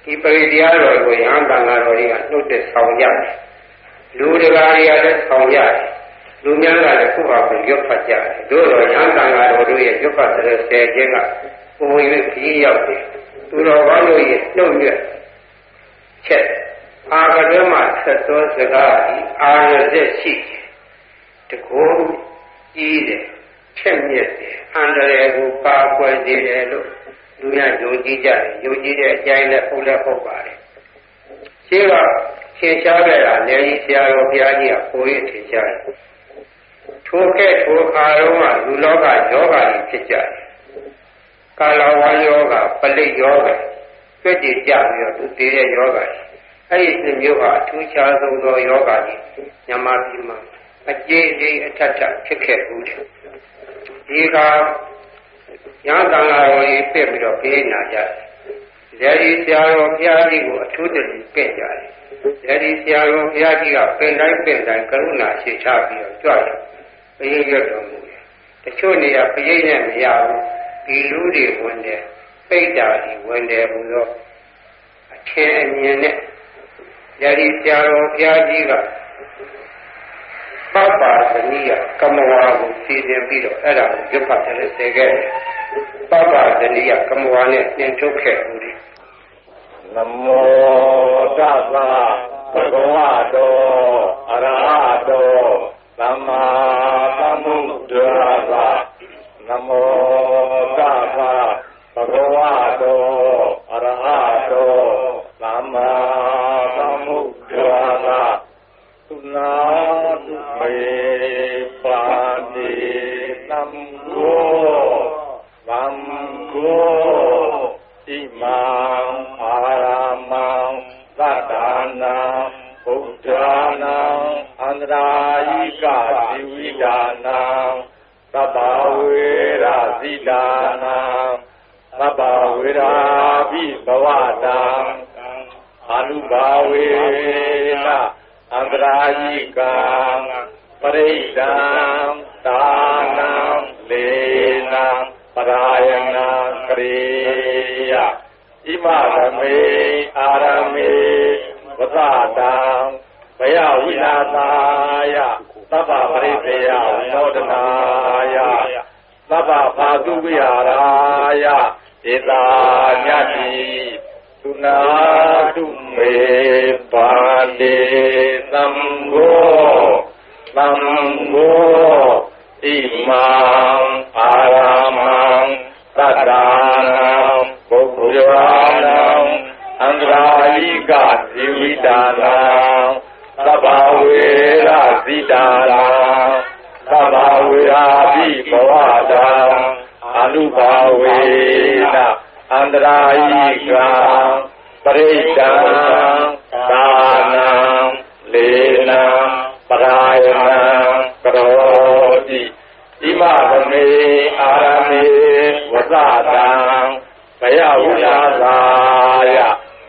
ဒီပရိတရားတော်ကိုယဟန်သံဃာတော်တွေကနှုတ်သက်ဆောင်ကြတယ်လူတရားတွေကလည်းဆောင်ကြတယ်လူများကလည်းခုဟာကိုရွတ်ဖတ်ကြတယ်တို့တော့ယဟန်သံဃာတော်တို့ရဲ့ရွတ်ဖတ်တဲ့ဆယ်ခြင်းကပုံ၍ကြီးရောက်တယ်သူတော်ဘာလို့ရဲ့နှုတ်ရွတ်ချက်အာကရမဆက်သောစကားဒီအာရဇက်ရှိတကောကြီးတယ်ချက်မြက်တယ်အန္တရာယ်ကိုပါကွယ်စေတယ်လို့လူများယုံကြည်ကြတယ်ယုံကြည်တဲ့အကျိုင်းနဲ့ဟုတ်ပါတယ်ရှင်းတော့သင်ရှားခဲ့တာလည်းကြီးဆရာတော်ဘုရားကြီးကပိုရထင်ရှားတယ်ထိုခါတော့ကလူလောကယောဂါကြီးဖြစ်ကြတယ်ကာလဝါယောဂါပလိတ်ယောဂါပြည့်တည်ကြပြီးတော့သူတည်တဲ့ယောဂါအဲ့ဒီနှစ်မျိုးဟာအထူးခြားဆုံးသောယောဂါကြီးမြန်မာပြည်မှာအကျဉ်းချင်းအထက်ထဖြစ်ခဲ့ဘူးဒီကညာတန်ဃာတော်ကြီးပြည့်ပြီးတော့ပြေးနာကြတယ်ဇေဒီဆရာတော်ဘုရားကြီးကိုအထူးတည်းပြည့်ကြတယ်ဇေဒီဆရာတော်ဘုရားကြီးကပင်တိုင်းကရုဏာရှိချပြီးတော့ကြွတယ်ပရိရွတ်တော်မူတယ်တချို့နေရာပရိနဲ့မရဘူးဒီလူတွေဝင်တယ်ပိဋ္ဌာတွေဝင်တယ်ဘုရောအထင်အမြင်နဲ့ဇေဒီဆရာတော်ဘုရားကြီးကပပသနိယကမဝါကိုစီစဉ်ပြီးတော့အဲ့ဒါကိုရွတ်ဖတ်တယ်စေခဲ့တယ်ပပသနိယကမဝါနဲ့သင်ထုတ်ခဲ့ဦးတယ်နမောတသဗ္ဗဝတောအရဟတောသမ္မာသမ္ဗုဒ္ဓါသနမောတသဗ္ဗဝတောအရဟတောသမ္မာသမ္ဗုဒ္ဓါသသုနာတုမေပါတိသံဃောသံဃောဣမံအာရမံသတ္တနာဗုဒ္ဓနာအန္တရာယိကဇီဝိဒါနာသဗ္ဗဝေရဇိဒါနာသဗ္ဗဝေရာဘိဘဝတံအနုဘာဝေနအန္တရာယိကံပရိဒံဒါနံလေနံပရာယနာကရိယဣမသမေအာရမေဝသတံဘယဝိနာသာယသဗ္ဗပရိသေယဝိနောဒနာယသဗ္ဗဖာတုဝိဟာရယဧတာညတိသုနာတုမေပါတိသံဃောသံဃောဣမံအာရမံသတ္တနာဘုရားနာအန္တရာယိကဇီဝိတာနာသဗ္ဗဝေရဇိတာနာသဗ္ဗဝေရာဘိဘဝတံအနု ဘာဝေနအန္တရာယိကံပရိတံသာနံလေနံပရာယနံကရောတိဣမသမေအာရမေဝသတံဘယဝိလာသာယ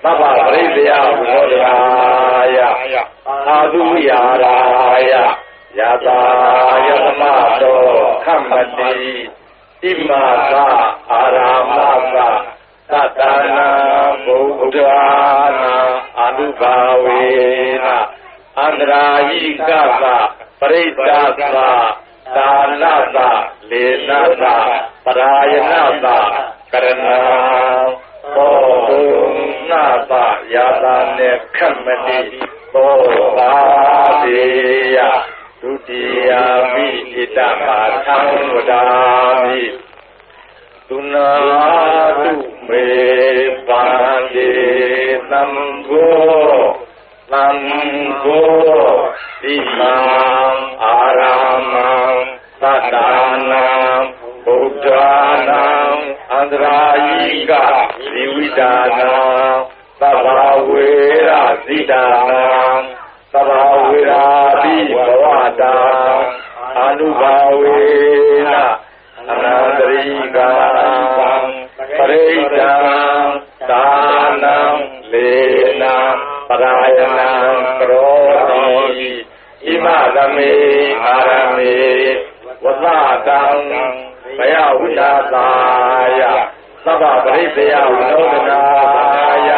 သဗ္ဗပရိသေယဝိနောဒရာယသာဓုယာရာယယတာယသမတောခမ္မတိဣမသအာရမသသတ္တနာဘုဒ္ဓနာအနုဘာဝေနအန္တရာယိကသပရိတ္တသသာနသလေနသပရာယနသကရဏံဘောဓုနာသယာတာနေခမ္မတိဘောပါတိယဒုတိယမိဣတမသံဝဒာမိသုနာတုမေပန္တိသံဃောသံဃောတိမံအာရမံသတ္တနာဘုဒ္ဓနာအန္တရာယိကဇီဝိတာနာသဗ္ဗဝေရဇိတာနာသဗ္ဗဝေရာတိဘဝတာအနုဘာဝေနအနန္တရိကံပရိဒံသာနံလေနံပရာယနံကရောတိဣမသမေအာရမေဝသတံဘယဝိလာသာယသဗ္ဗပရိသေယဝိနောဒနာယ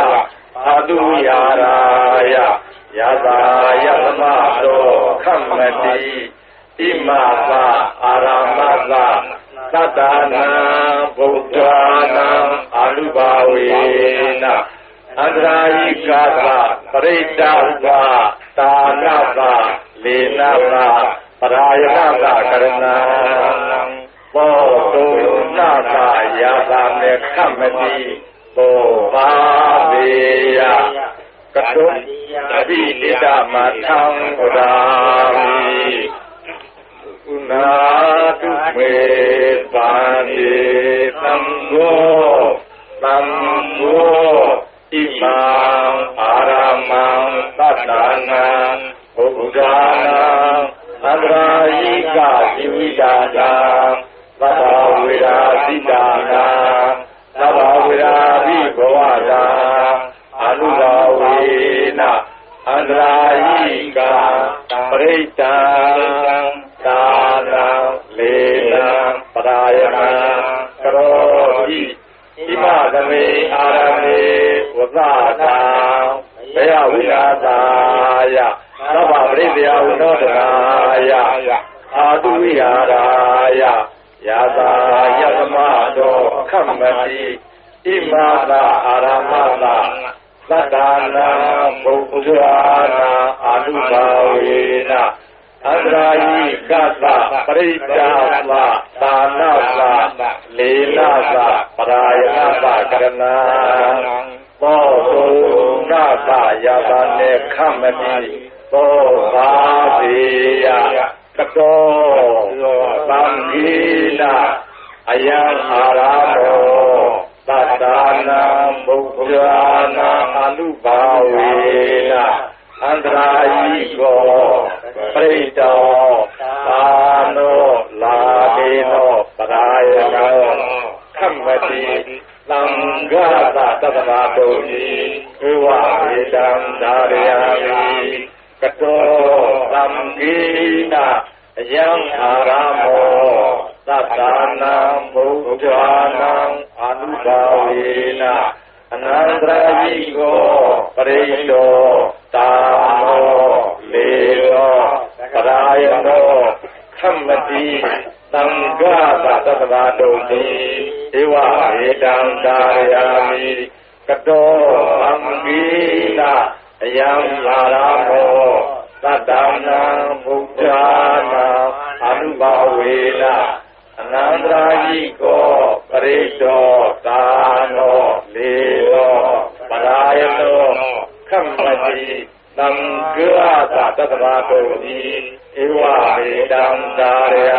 သာဓုယာရာယယတာယသမတောခမ္မတိဣမသအာရမသသတ္တနာဘုဒ္ဓနာအာနုဘာဝေနအန္တရာယိကသပရိတ္တသသာနသလေနသပရာယနသကရဏံဘောဓုနာသယာတာမေခမ္မတိဘောပါပေယကတုတတိတိတမထံဝဒာမိဥနာတုမေပန္တိသံဃောသံဃောဣမံအာရမံသတ္တနာဘုဒ္ဓနာအန္တရာယိကဇီဝိတာနာသဗ္ဗဝေရာဇိတာနာသဗ္ဗဝေရာဘိဘဝတာအနုဘာဝေနအန္တရာယိကပရိတ္တံသာနံလေနံပရာယနံကရောတိဣမသမေအာရမေဝသတံဘယဝိလာသာယသဗ္ဗပရိသေယဝိနောဒနာယအာတုဝိဟာရာယယတာယသမတောခမ္မတိဣမသအာရမသသတ္တနာဘုဒ္ဓနာအာနုဘာဝေနအန္တရာယိကသပရိတ္တသသာနသလေနသပရာယနသကရဏံဘောဓုနာသယာတာနေခမ္မတိသောဘာပေယကတောသံဃိနာအယံအာရမောသတ္တနာဘုဒ္ဓနာအနုဘာဝေနအန္တရာယိကောပရိတ္တောသာနောလာဒေနောပရာယနောခမ္မတိသံဃာသတ္တဗတုံတိဧဝေတံဒါရယာမိကတောသံဃိနာအယံအာရမောသတ္တနာဘုဒ္ဓနာအနုဘာဝေနအနန္တရာယိကောပရိတ္တောသာနောလေနောပရာယနောခမ္မတိသံဃာသတ္တဗတုံတိဧဝေတံဒါရယာမိကတောသံဃိနာအယံအာရမောသတ္တနာဘုဒ္ဓနာအနုဘာဝေနအနန္တရာယိကောပရိတ္တောသာနောလေနောပရာယနောခမ္မတိသံဃာသတ္တဗတုံတိဧဝမေတံဒါရယ